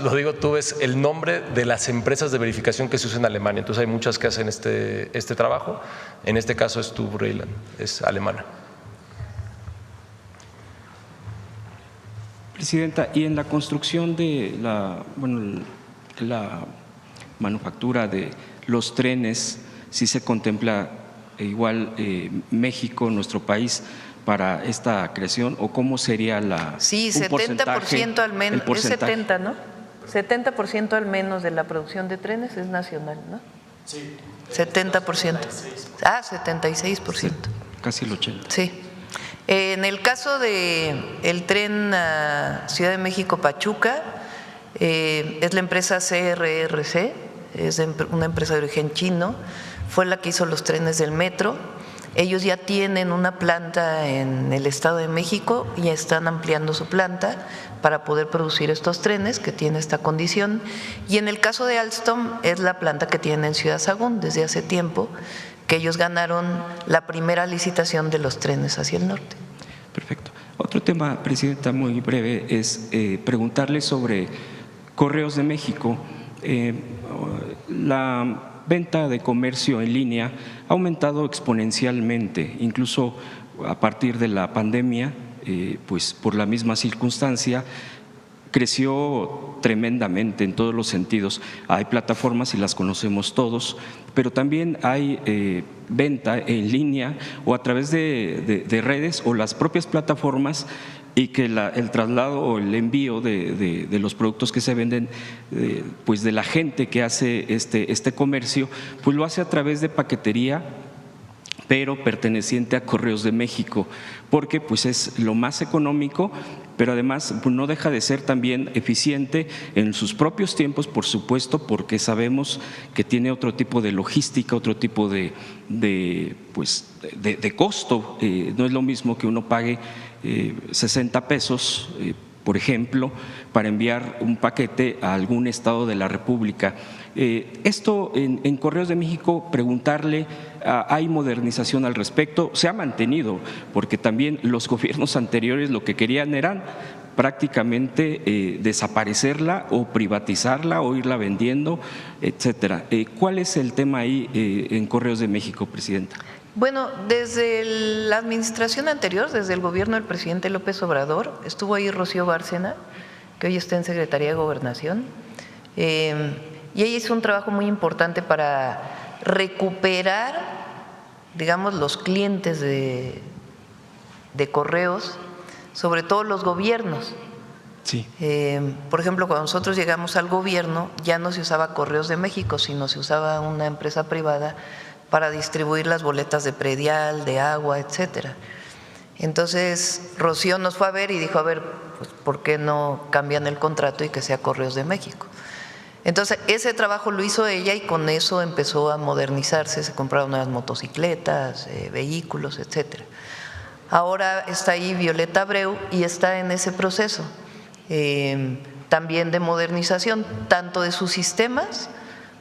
lo digo, TÜV es el nombre de las empresas de verificación que se usan en Alemania. Entonces hay muchas que hacen este trabajo. En este caso es TÜV Rheinland, es alemana. Presidenta, y en la construcción de la manufactura de los trenes, ¿sí se contempla igual México, nuestro país, para esta creación, o cómo sería la Sí, 70% al menos, es 70, ¿no? 70% al menos de la producción de trenes es nacional, ¿no? Sí. 70%. 76%. Sí, casi el 80%. Sí. En el caso del tren Ciudad de México-Pachuca, es la empresa CRRC, es una empresa de origen chino, fue la que hizo los trenes del metro. Ellos ya tienen una planta en el Estado de México y están ampliando su planta para poder producir estos trenes que tienen esta condición. Y en el caso de Alstom es la planta que tienen en Ciudad Sagún desde hace tiempo, que ellos ganaron la primera licitación de los trenes hacia el norte. Perfecto. Otro tema, Presidenta, muy breve, es preguntarle sobre Correos de México. La venta de comercio en línea ha aumentado exponencialmente, incluso a partir de la pandemia, pues por la misma circunstancia, creció tremendamente en todos los sentidos. Hay plataformas y las conocemos todos, pero también hay venta en línea o a través de redes o las propias plataformas, y que el traslado o el envío de los productos que se venden, pues de la gente que hace este comercio, pues lo hace a través de paquetería, pero perteneciente a Correos de México, porque pues es lo más económico, pero además pues no deja de ser también eficiente en sus propios tiempos, por supuesto, porque sabemos que tiene otro tipo de logística, otro tipo de costo. No es lo mismo que uno pague 60 pesos, por ejemplo, para enviar un paquete a algún estado de la República. Esto en Correos de México, preguntarle, ¿hay modernización al respecto? Se ha mantenido, porque también los gobiernos anteriores lo que querían eran prácticamente desaparecerla o privatizarla o irla vendiendo, etcétera. ¿Cuál es el tema ahí en Correos de México, Presidenta? Bueno, desde la administración anterior, desde el gobierno del presidente López Obrador, estuvo ahí Rocío Bárcena, que hoy está en Secretaría de Gobernación, y ella hizo un trabajo muy importante para recuperar, digamos, los clientes de correos, sobre todo los gobiernos. Sí. Por ejemplo, cuando nosotros llegamos al gobierno, ya no se usaba Correos de México, sino se usaba una empresa privada para distribuir las boletas de predial, de agua, etcétera. Entonces, Rocío nos fue a ver y dijo, a ver, pues, ¿por qué no cambian el contrato y que sea Correos de México? Entonces, ese trabajo lo hizo ella y con eso empezó a modernizarse, se compraron nuevas motocicletas, vehículos, etcétera. Ahora está ahí Violeta Abreu y está en ese proceso también de modernización, tanto de sus sistemas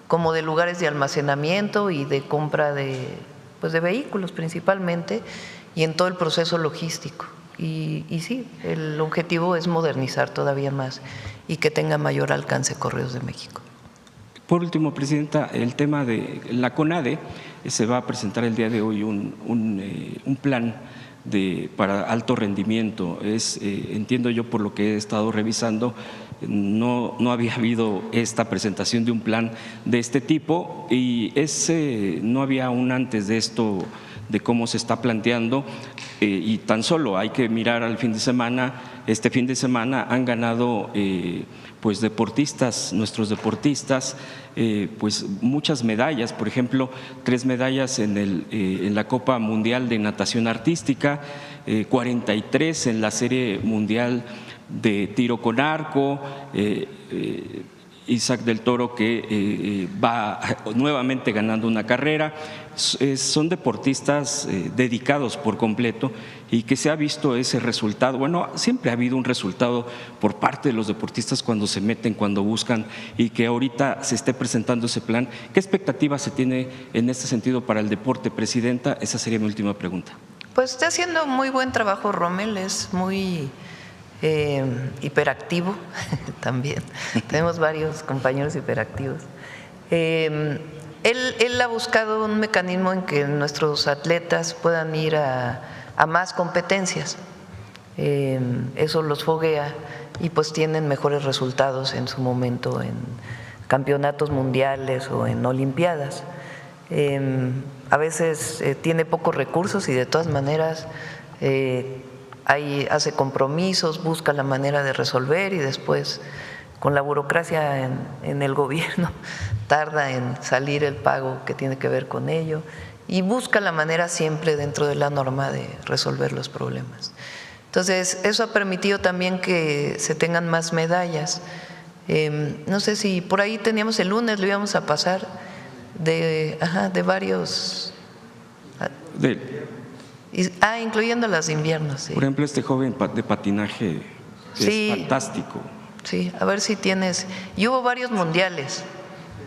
como de lugares de almacenamiento y de compra de vehículos principalmente, y en todo el proceso logístico. Y sí, el objetivo es modernizar todavía más y que tenga mayor alcance Correos de México. Por último, Presidenta, el tema de la CONADE, se va a presentar el día de hoy un plan para alto rendimiento. Entiendo yo, por lo que he estado revisando, no había habido esta presentación de un plan de este tipo y no había aún antes de esto de cómo se está planteando, y tan solo hay que mirar al fin de semana. Este fin de semana han ganado pues deportistas, nuestros deportistas, pues muchas medallas, por ejemplo, 3 medallas en la Copa Mundial de Natación Artística, 43 en la Serie Mundial de Tiro con Arco, Isaac del Toro que va nuevamente ganando una carrera. Son deportistas dedicados por completo y que se ha visto ese resultado. Bueno, siempre ha habido un resultado por parte de los deportistas cuando se meten, cuando buscan, y que ahorita se esté presentando ese plan. ¿Qué expectativa se tiene en este sentido para el deporte, Presidenta? Esa sería mi última pregunta. Pues está haciendo muy buen trabajo Rommel, es muy hiperactivo también. Tenemos varios compañeros hiperactivos. Él ha buscado un mecanismo en que nuestros atletas puedan ir a más competencias. Eso los foguea y pues tienen mejores resultados en su momento en campeonatos mundiales o en olimpiadas. A veces tiene pocos recursos y de todas maneras hace compromisos, busca la manera de resolver, y después con la burocracia en el gobierno tarda en salir el pago que tiene que ver con ello, y busca la manera siempre dentro de la norma de resolver los problemas. Entonces eso ha permitido también que se tengan más medallas. No sé si por ahí teníamos el lunes, lo íbamos a pasar de varios… incluyendo las de invierno, sí. Por ejemplo, este joven de patinaje sí, es fantástico. Sí, a ver si tienes… Y hubo varios mundiales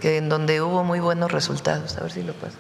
en donde hubo muy buenos resultados, a ver si lo pasas.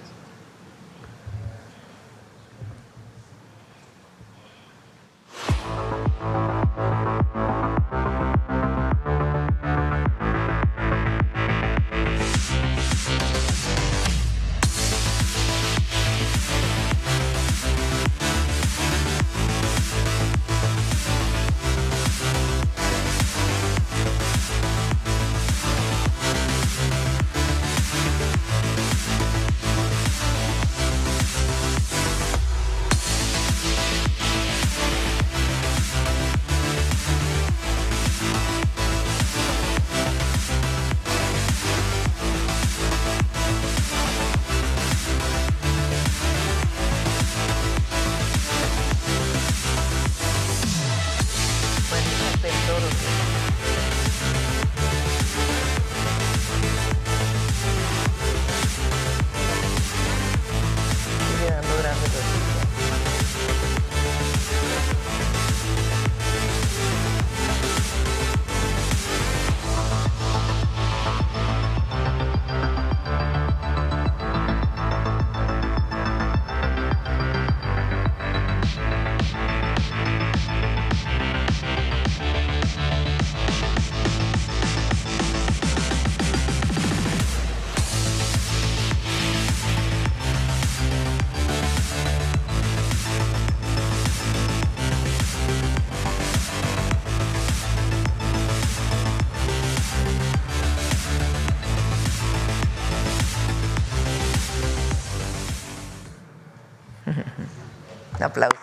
Un aplauso.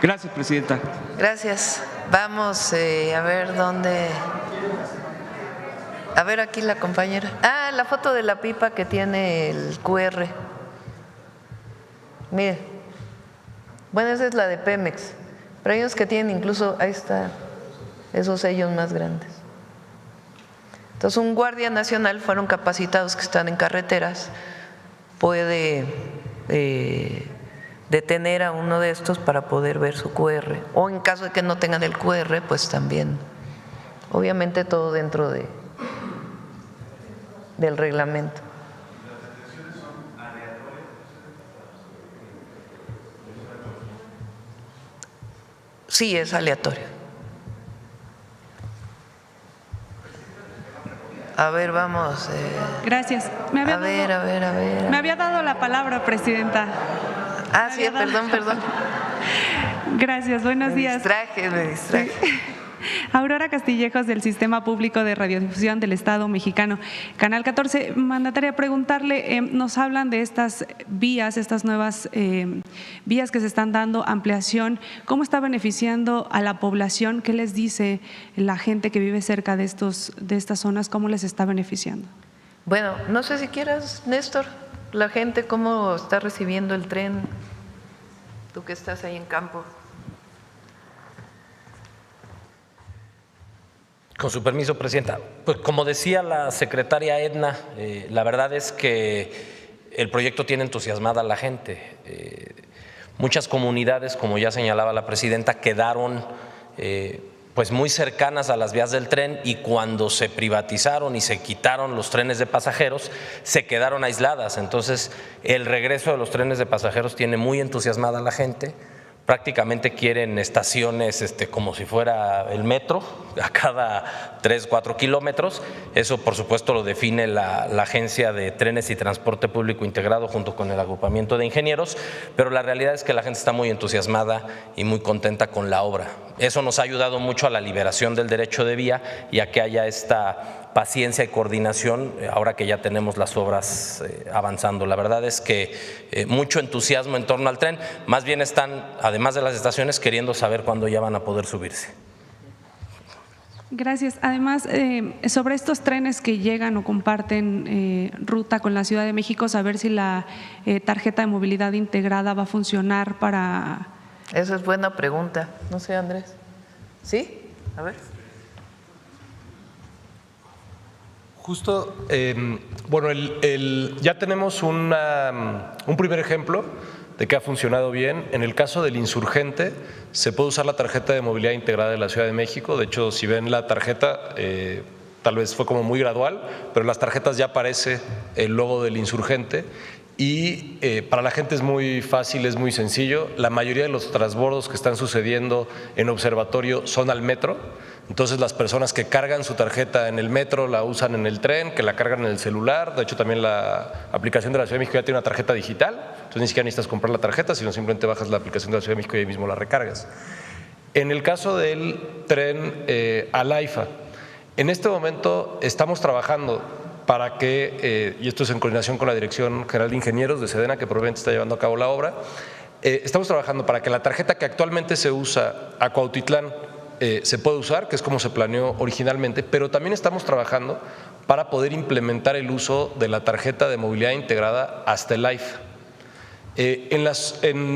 Gracias, Presidenta. Gracias. Vamos a ver dónde… A ver aquí la compañera. La foto de la pipa que tiene el QR. Mire. Bueno, esa es la de Pemex. Pero hay unos que tienen incluso, ahí está, esos sellos más grandes. Entonces, un guardia nacional, fueron capacitados que están en carreteras, puede detener a uno de estos para poder ver su QR. O en caso de que no tengan el QR, pues también. Obviamente todo dentro del reglamento. Sí, es aleatorio. A ver, vamos. Gracias. A ver. Me había dado la palabra, Presidenta. Sí, perdón. Gracias, buenos días. Me distraje. Aurora Castillejos, del Sistema Público de Radiodifusión del Estado Mexicano, Canal 14. Mandataria, preguntarle, nos hablan de estas vías, estas nuevas vías que se están dando, ampliación, ¿cómo está beneficiando a la población? ¿Qué les dice la gente que vive cerca de estas zonas? ¿Cómo les está beneficiando? Bueno, no sé si quieras, Néstor, la gente cómo está recibiendo el tren, tú que estás ahí en campo. Con su permiso, Presidenta. Pues como decía la secretaria Edna, la verdad es que el proyecto tiene entusiasmada a la gente. Muchas comunidades, como ya señalaba la Presidenta, quedaron pues muy cercanas a las vías del tren, y cuando se privatizaron y se quitaron los trenes de pasajeros, se quedaron aisladas. Entonces, el regreso de los trenes de pasajeros tiene muy entusiasmada a la gente. Prácticamente quieren estaciones como si fuera el metro, a cada 3-4 kilómetros. Eso, por supuesto, lo define la Agencia de Trenes y Transporte Público Integrado junto con el agrupamiento de ingenieros, pero la realidad es que la gente está muy entusiasmada y muy contenta con la obra. Eso nos ha ayudado mucho a la liberación del derecho de vía y a que haya esta paciencia y coordinación ahora que ya tenemos las obras avanzando. La verdad es que mucho entusiasmo en torno al tren, más bien están, además de las estaciones, queriendo saber cuándo ya van a poder subirse. Gracias. Además, sobre estos trenes que llegan o comparten ruta con la Ciudad de México, saber si la tarjeta de movilidad integrada va a funcionar para… Esa es buena pregunta. No sé, Andrés. ¿Sí? A ver. Justo, bueno, ya tenemos un primer ejemplo de que ha funcionado bien. En el caso del Insurgente, se puede usar la tarjeta de movilidad integrada de la Ciudad de México. De hecho, si ven la tarjeta, tal vez fue como muy gradual, pero en las tarjetas ya aparece el logo del Insurgente. Y para la gente es muy fácil, es muy sencillo. La mayoría de los transbordos que están sucediendo en observatorio son al metro. Entonces las personas que cargan su tarjeta en el metro la usan en el tren, que la cargan en el celular. De hecho, también la aplicación de la Ciudad de México ya tiene una tarjeta digital. Entonces ni siquiera necesitas comprar la tarjeta, sino simplemente bajas la aplicación de la Ciudad de México y ahí mismo la recargas. En el caso del tren al AIFA, en este momento estamos trabajando para que, y esto es en coordinación con la Dirección General de Ingenieros de Sedena, que probablemente está llevando a cabo la obra, estamos trabajando para que la tarjeta que actualmente se usa a Cuautitlán se pueda usar, que es como se planeó originalmente, pero también estamos trabajando para poder implementar el uso de la tarjeta de movilidad integrada hasta el AIFA. En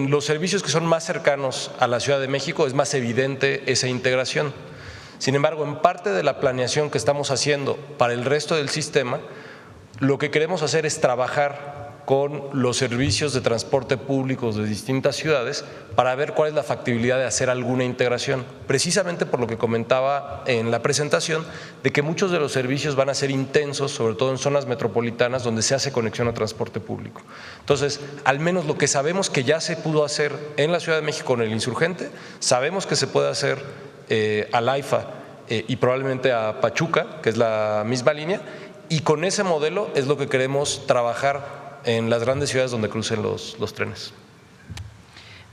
los servicios que son más cercanos a la Ciudad de México es más evidente esa integración. Sin embargo, en parte de la planeación que estamos haciendo para el resto del sistema, lo que queremos hacer es trabajar con los servicios de transporte públicos de distintas ciudades para ver cuál es la factibilidad de hacer alguna integración, precisamente por lo que comentaba en la presentación, de que muchos de los servicios van a ser intensos, sobre todo en zonas metropolitanas donde se hace conexión a transporte público. Entonces, al menos lo que sabemos que ya se pudo hacer en la Ciudad de México con el Insurgente, sabemos que se puede hacer al AIFA y probablemente a Pachuca, que es la misma línea, y con ese modelo es lo que queremos trabajar en las grandes ciudades donde crucen los trenes.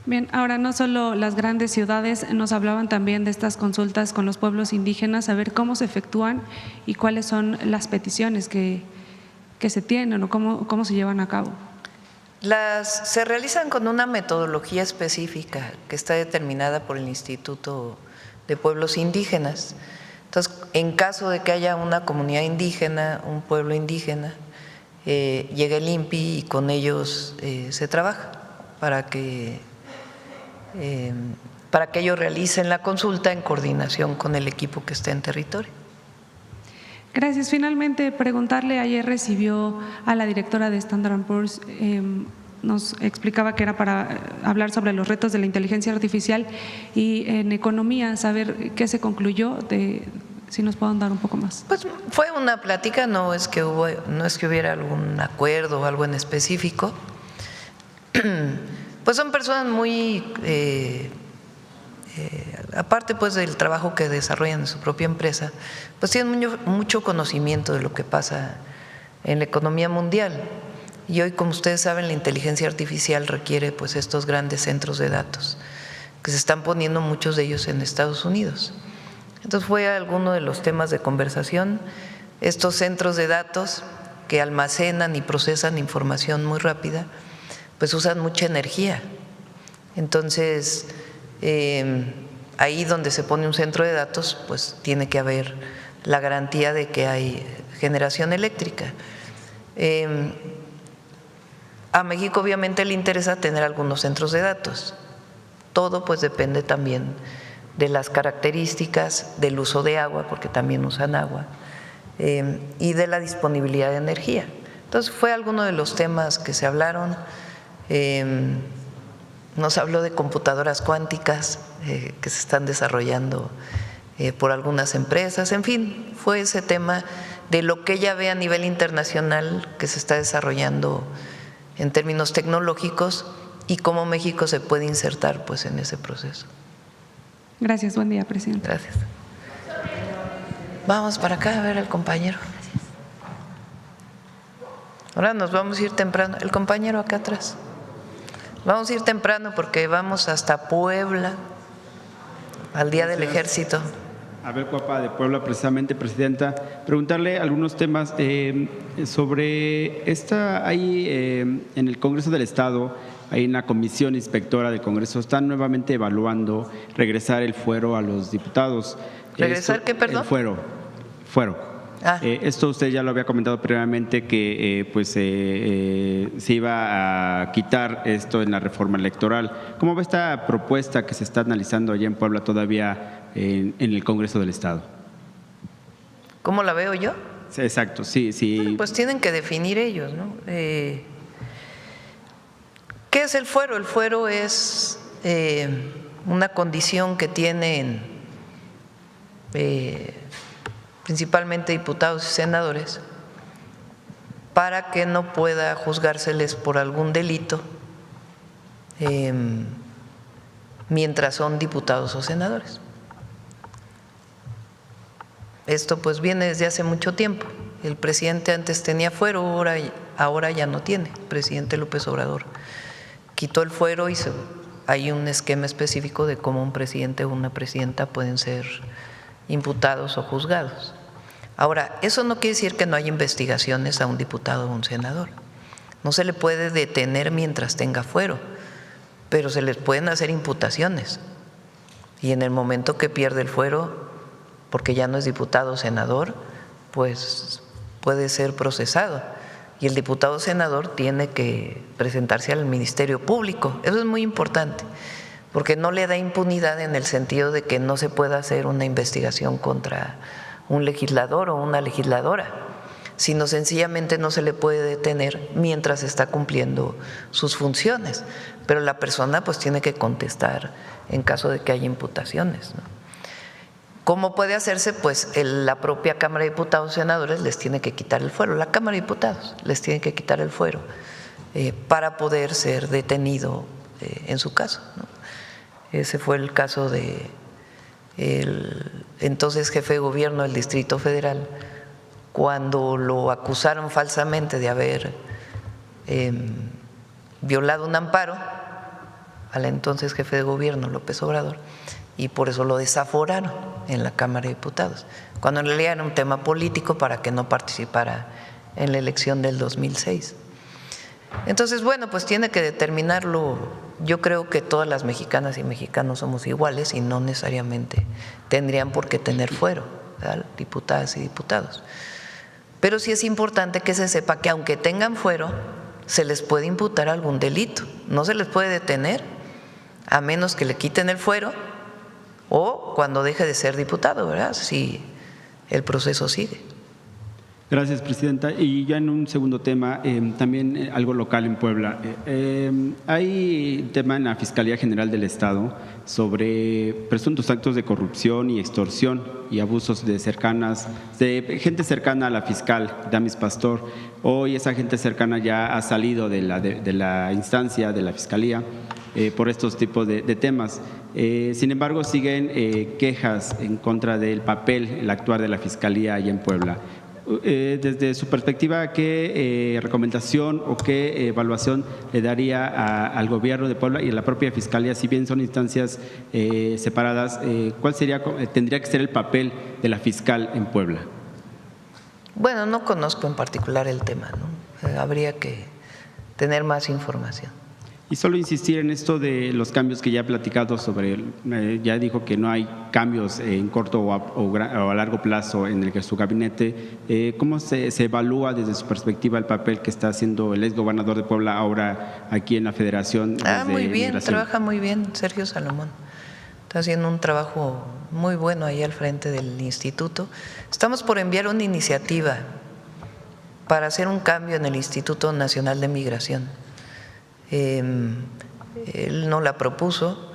Bien, ahora no solo las grandes ciudades, nos hablaban también de estas consultas con los pueblos indígenas, a ver cómo se efectúan y cuáles son las peticiones que se tienen o cómo se llevan a cabo. Se realizan con una metodología específica que está determinada por el Instituto de Pueblos Indígenas. Entonces, en caso de que haya una comunidad indígena, un pueblo indígena, llega el INPI y con ellos se trabaja para que ellos realicen la consulta en coordinación con el equipo que esté en territorio. Gracias. Finalmente, preguntarle, ayer recibió a la directora de Standard & Poor's, nos explicaba que era para hablar sobre los retos de la inteligencia artificial y en economía, saber qué se concluyó, si nos pueden dar un poco más. Pues fue una plática, no es que hubiera algún acuerdo o algo en específico. Pues son personas muy, aparte pues del trabajo que desarrollan en su propia empresa, pues tienen mucho conocimiento de lo que pasa en la economía mundial. Y hoy, como ustedes saben, la inteligencia artificial requiere pues estos grandes centros de datos, que se están poniendo muchos de ellos en Estados Unidos. Entonces fue alguno de los temas de conversación. Estos centros de datos que almacenan y procesan información muy rápida, pues usan mucha energía. Entonces, ahí donde se pone un centro de datos, pues tiene que haber la garantía de que hay generación eléctrica. A México obviamente le interesa tener algunos centros de datos. Todo pues depende también de las características del uso de agua, porque también usan agua, y de la disponibilidad de energía. Entonces fue alguno de los temas que se hablaron. Nos habló de computadoras cuánticas que se están desarrollando por algunas empresas. En fin, fue ese tema de lo que ella ve a nivel internacional que se está desarrollando en términos tecnológicos y cómo México se puede insertar pues en ese proceso. Gracias, buen día, presidente. Gracias. Vamos para acá a ver al compañero. Ahora nos vamos a ir temprano. El compañero acá atrás. Vamos a ir temprano porque vamos hasta Puebla al Día del Ejército. Abel Cuapa de Puebla, precisamente, presidenta. Preguntarle algunos temas sobre ahí en el Congreso del Estado, ahí en la Comisión Inspectora del Congreso, están nuevamente evaluando regresar el fuero a los diputados. ¿Regresar qué, perdón? El fuero. Esto usted ya lo había comentado previamente que se iba a quitar esto en la reforma electoral. ¿Cómo va esta propuesta que se está analizando allá en Puebla todavía en el Congreso del Estado? ¿Cómo la veo yo? Sí, exacto, sí. Bueno, pues tienen que definir ellos, ¿no? ¿Qué es el fuero? El fuero es una condición que tienen principalmente diputados y senadores para que no pueda juzgárseles por algún delito mientras son diputados o senadores. Esto pues viene desde hace mucho tiempo. El presidente antes tenía fuero, ahora ya no tiene. El presidente López Obrador quitó el fuero y hay un esquema específico de cómo un presidente o una presidenta pueden ser imputados o juzgados. Ahora, eso no quiere decir que no haya investigaciones a un diputado o un senador. No se le puede detener mientras tenga fuero, pero se les pueden hacer imputaciones. Y en el momento que pierde el fuero, porque ya no es diputado o senador, pues puede ser procesado. Y el diputado o senador tiene que presentarse al Ministerio Público. Eso es muy importante, porque no le da impunidad en el sentido de que no se pueda hacer una investigación contra un legislador o una legisladora, sino sencillamente no se le puede detener mientras está cumpliendo sus funciones. Pero la persona pues tiene que contestar en caso de que haya imputaciones, ¿no? ¿Cómo puede hacerse? Pues la propia Cámara de Diputados y Senadores les tiene que quitar el fuero, la Cámara de Diputados les tiene que quitar el fuero para poder ser detenido en su caso, ¿no? Ese fue el caso de el entonces jefe de gobierno del Distrito Federal, cuando lo acusaron falsamente de haber violado un amparo al entonces jefe de gobierno López Obrador, y por eso lo desaforaron en la Cámara de Diputados, cuando en realidad era un tema político para que no participara en la elección del 2006. Entonces, bueno, pues tiene que determinarlo. Yo creo que todas las mexicanas y mexicanos somos iguales y no necesariamente tendrían por qué tener fuero, ¿verdad?, diputadas y diputados. Pero sí es importante que se sepa que aunque tengan fuero, se les puede imputar algún delito. No se les puede detener a menos que le quiten el fuero o cuando deje de ser diputado, ¿verdad?, si el proceso sigue. Gracias, presidenta. Y ya en un segundo tema, también algo local en Puebla. Hay un tema en la Fiscalía General del Estado sobre presuntos actos de corrupción y extorsión y abusos de gente cercana a la fiscal, Damis Pastor. Hoy esa gente cercana ya ha salido de la instancia de la Fiscalía por estos tipos de temas. Sin embargo, siguen quejas en contra del papel, el actuar de la Fiscalía allá en Puebla. Desde su perspectiva, ¿qué recomendación o qué evaluación le daría al gobierno de Puebla y a la propia Fiscalía, si bien son instancias separadas, cuál tendría que ser el papel de la fiscal en Puebla? Bueno, no conozco en particular el tema, ¿no? Habría que tener más información. Y solo insistir en esto de los cambios que ya ha platicado sobre, ya dijo que no hay cambios en corto o a largo plazo en su gabinete. ¿Cómo se evalúa desde su perspectiva el papel que está haciendo el exgobernador de Puebla ahora aquí en la Federación? Muy bien, trabaja muy bien Sergio Salomón. Está haciendo un trabajo muy bueno ahí al frente del instituto. Estamos por enviar una iniciativa para hacer un cambio en el Instituto Nacional de Migración. Él no la propuso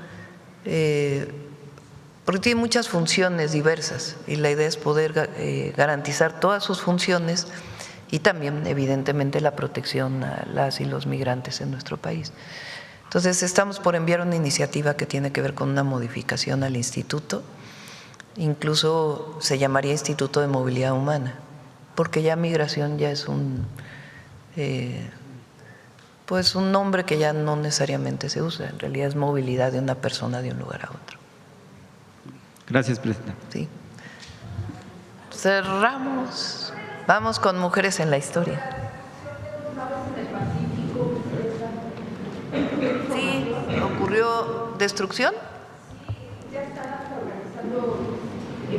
porque tiene muchas funciones diversas y la idea es poder garantizar todas sus funciones y también evidentemente la protección a las y los migrantes en nuestro país. Entonces estamos por enviar una iniciativa que tiene que ver con una modificación al instituto, incluso se llamaría Instituto de Movilidad Humana, porque ya migración ya es un nombre que ya no necesariamente se usa, en realidad es movilidad de una persona de un lugar a otro. Gracias, Presidenta. Sí. Cerramos. Vamos con mujeres en la historia. Sí, ocurrió destrucción. Ya estaban organizando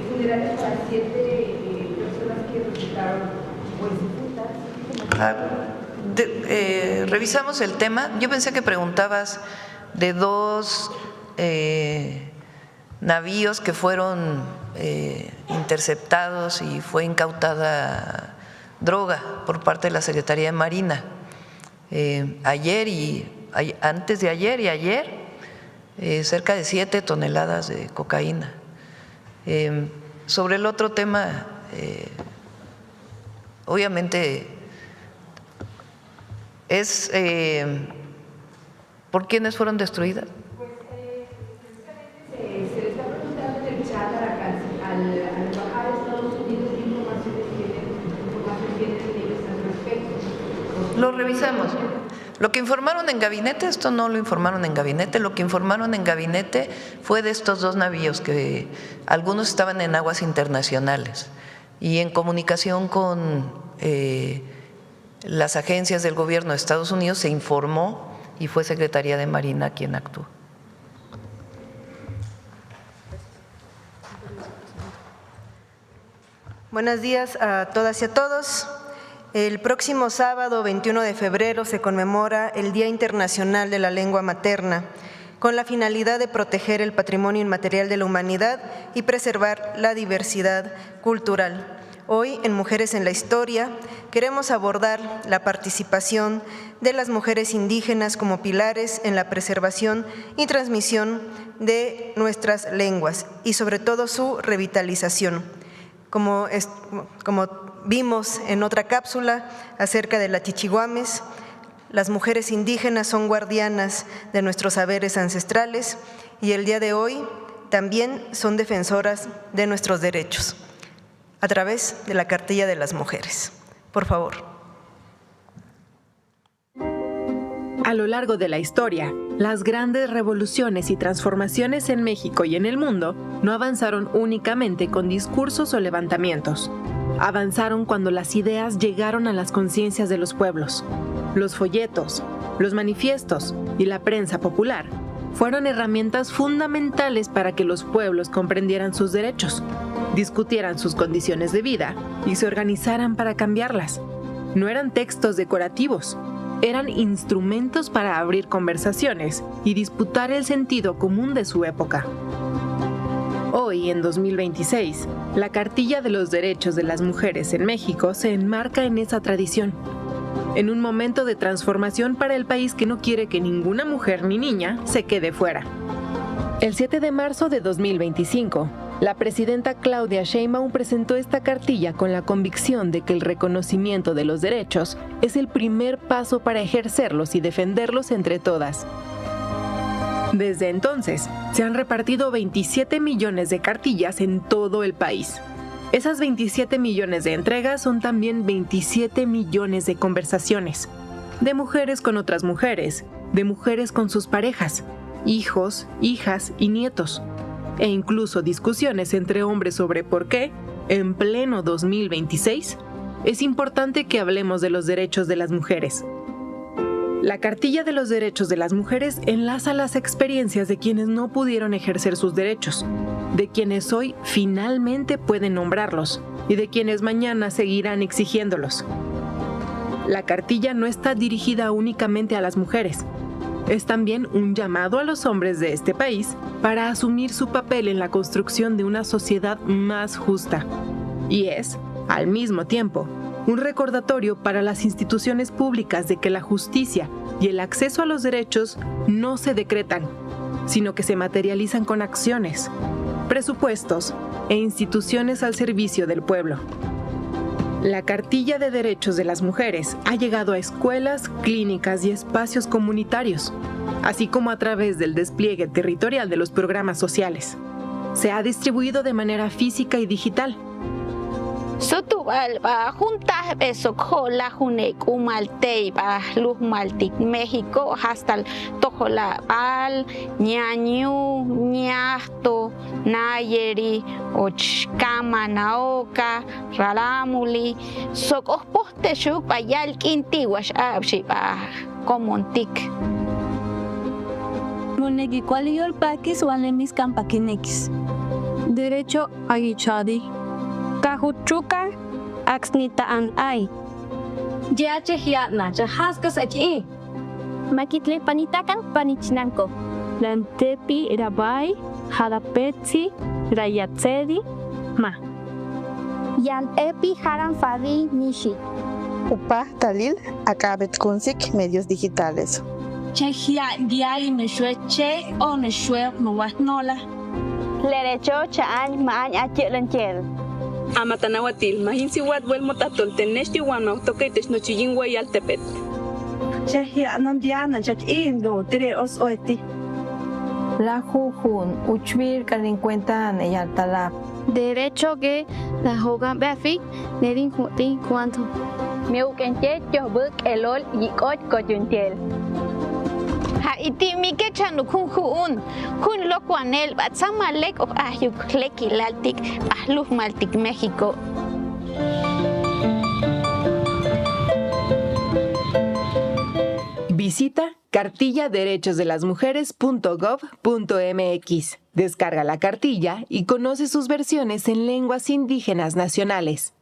funerales para 7 personas que resultaron difuntas. Revisamos el tema. Yo pensé que preguntabas de 2 navíos que fueron interceptados y fue incautada droga por parte de la Secretaría de Marina. Ayer y antes de ayer y ayer, cerca de 7 toneladas de cocaína. Sobre el otro tema, obviamente es ¿por quiénes fueron destruidas? Pues se le está preguntando en el chat a la Embajada de Estados Unidos qué información tienen ellos al respecto. Lo revisamos. Lo que informaron en gabinete, esto no lo informaron en gabinete, lo que informaron en gabinete fue de estos 2 navíos que algunos estaban en aguas internacionales y en comunicación con las agencias del gobierno de Estados Unidos se informó y fue Secretaría de Marina quien actuó. Buenos días a todas y a todos. El próximo sábado 21 de febrero se conmemora el Día Internacional de la Lengua Materna, con la finalidad de proteger el patrimonio inmaterial de la humanidad y preservar la diversidad cultural. Hoy, en Mujeres en la Historia, queremos abordar la participación de las mujeres indígenas como pilares en la preservación y transmisión de nuestras lenguas y sobre todo su revitalización. Como vimos en otra cápsula acerca de la Chichiguames, las mujeres indígenas son guardianas de nuestros saberes ancestrales y el día de hoy también son defensoras de nuestros derechos a través de la Cartilla de las Mujeres. Por favor. A lo largo de la historia, las grandes revoluciones y transformaciones en México y en el mundo no avanzaron únicamente con discursos o levantamientos. Avanzaron cuando las ideas llegaron a las conciencias de los pueblos. Los folletos, los manifiestos y la prensa popular fueron herramientas fundamentales para que los pueblos comprendieran sus derechos, discutieran sus condiciones de vida y se organizaran para cambiarlas. No eran textos decorativos, eran instrumentos para abrir conversaciones y disputar el sentido común de su época. Hoy, en 2026, la Cartilla de los Derechos de las Mujeres en México se enmarca en esa tradición. En un momento de transformación para el país que no quiere que ninguna mujer ni niña se quede fuera. El 7 de marzo de 2025, la presidenta Claudia Sheinbaum presentó esta cartilla con la convicción de que el reconocimiento de los derechos es el primer paso para ejercerlos y defenderlos entre todas. Desde entonces, se han repartido 27 millones de cartillas en todo el país. Esas 27 millones de entregas son también 27 millones de conversaciones, de mujeres con otras mujeres, de mujeres con sus parejas, hijos, hijas y nietos, e incluso discusiones entre hombres sobre por qué, en pleno 2026, es importante que hablemos de los derechos de las mujeres. La Cartilla de los Derechos de las Mujeres enlaza las experiencias de quienes no pudieron ejercer sus derechos, de quienes hoy finalmente pueden nombrarlos y de quienes mañana seguirán exigiéndolos. La cartilla no está dirigida únicamente a las mujeres. Es también un llamado a los hombres de este país para asumir su papel en la construcción de una sociedad más justa. Y es, al mismo tiempo, un recordatorio para las instituciones públicas de que la justicia y el acceso a los derechos no se decretan, sino que se materializan con acciones, presupuestos e instituciones al servicio del pueblo. La Cartilla de Derechos de las Mujeres ha llegado a escuelas, clínicas y espacios comunitarios, así como a través del despliegue territorial de los programas sociales. Se ha distribuido de manera física y digital. Sotubal ba juntas beso la junek umaltei ba luz maltic México hasta el tojola bal ñañu ñasto nayeri ochkama naoka raramuli sokos poste shuk bayal kintiwash abshi ba comontic monegi cualiol pakis walemis campaquinex derecho a guichadi Kahuchuka axnita an ay. Yache hiatna, jahaskas achi. Makitle panitakan panichnanko. Lantepi rabai, hadapetsi, rayatsedi, ma. Yan epi haran fadi nishi. Upa talil acabet kunsik medios digitales. Chehia diai neshueche o neshue mawasnola. Lerecho chaan maan achilanchel. Amatanahuatil, Majinsihuat, Huelmotatol, Tenestihuano, Toquetes, Nochillingüey, Altepet. Chehia Nandiana, Chat Indo, Tereos Oeti. La Jujun, Uchvir, Calincuenta, Neyaltala. Derecho que la Hogan Befi, Nedin Hutin, Quanto. Miukenche, Jobuk, Elol, Yikot, Coyuntiel. Haiti mike chanu kun lokwanel batsama lek of ayuk leki laltik ahluf maltik México. Visita cartilladerechosdelasmujeres.gov.mx. Descarga la cartilla y conoce sus versiones en lenguas indígenas nacionales.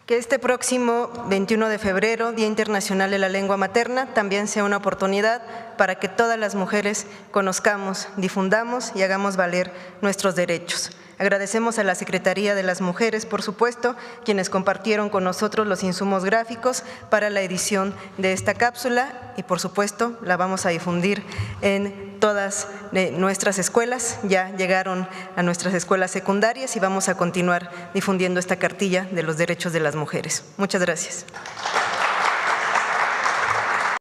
Que este próximo 21 de febrero, Día Internacional de la Lengua Materna, también sea una oportunidad para que todas las mujeres conozcamos, difundamos y hagamos valer nuestros derechos. Agradecemos a la Secretaría de las Mujeres, por supuesto, quienes compartieron con nosotros los insumos gráficos para la edición de esta cápsula y, por supuesto, la vamos a difundir en todas nuestras escuelas. Ya llegaron a nuestras escuelas secundarias y vamos a continuar difundiendo esta cartilla de los derechos de las mujeres. Muchas gracias.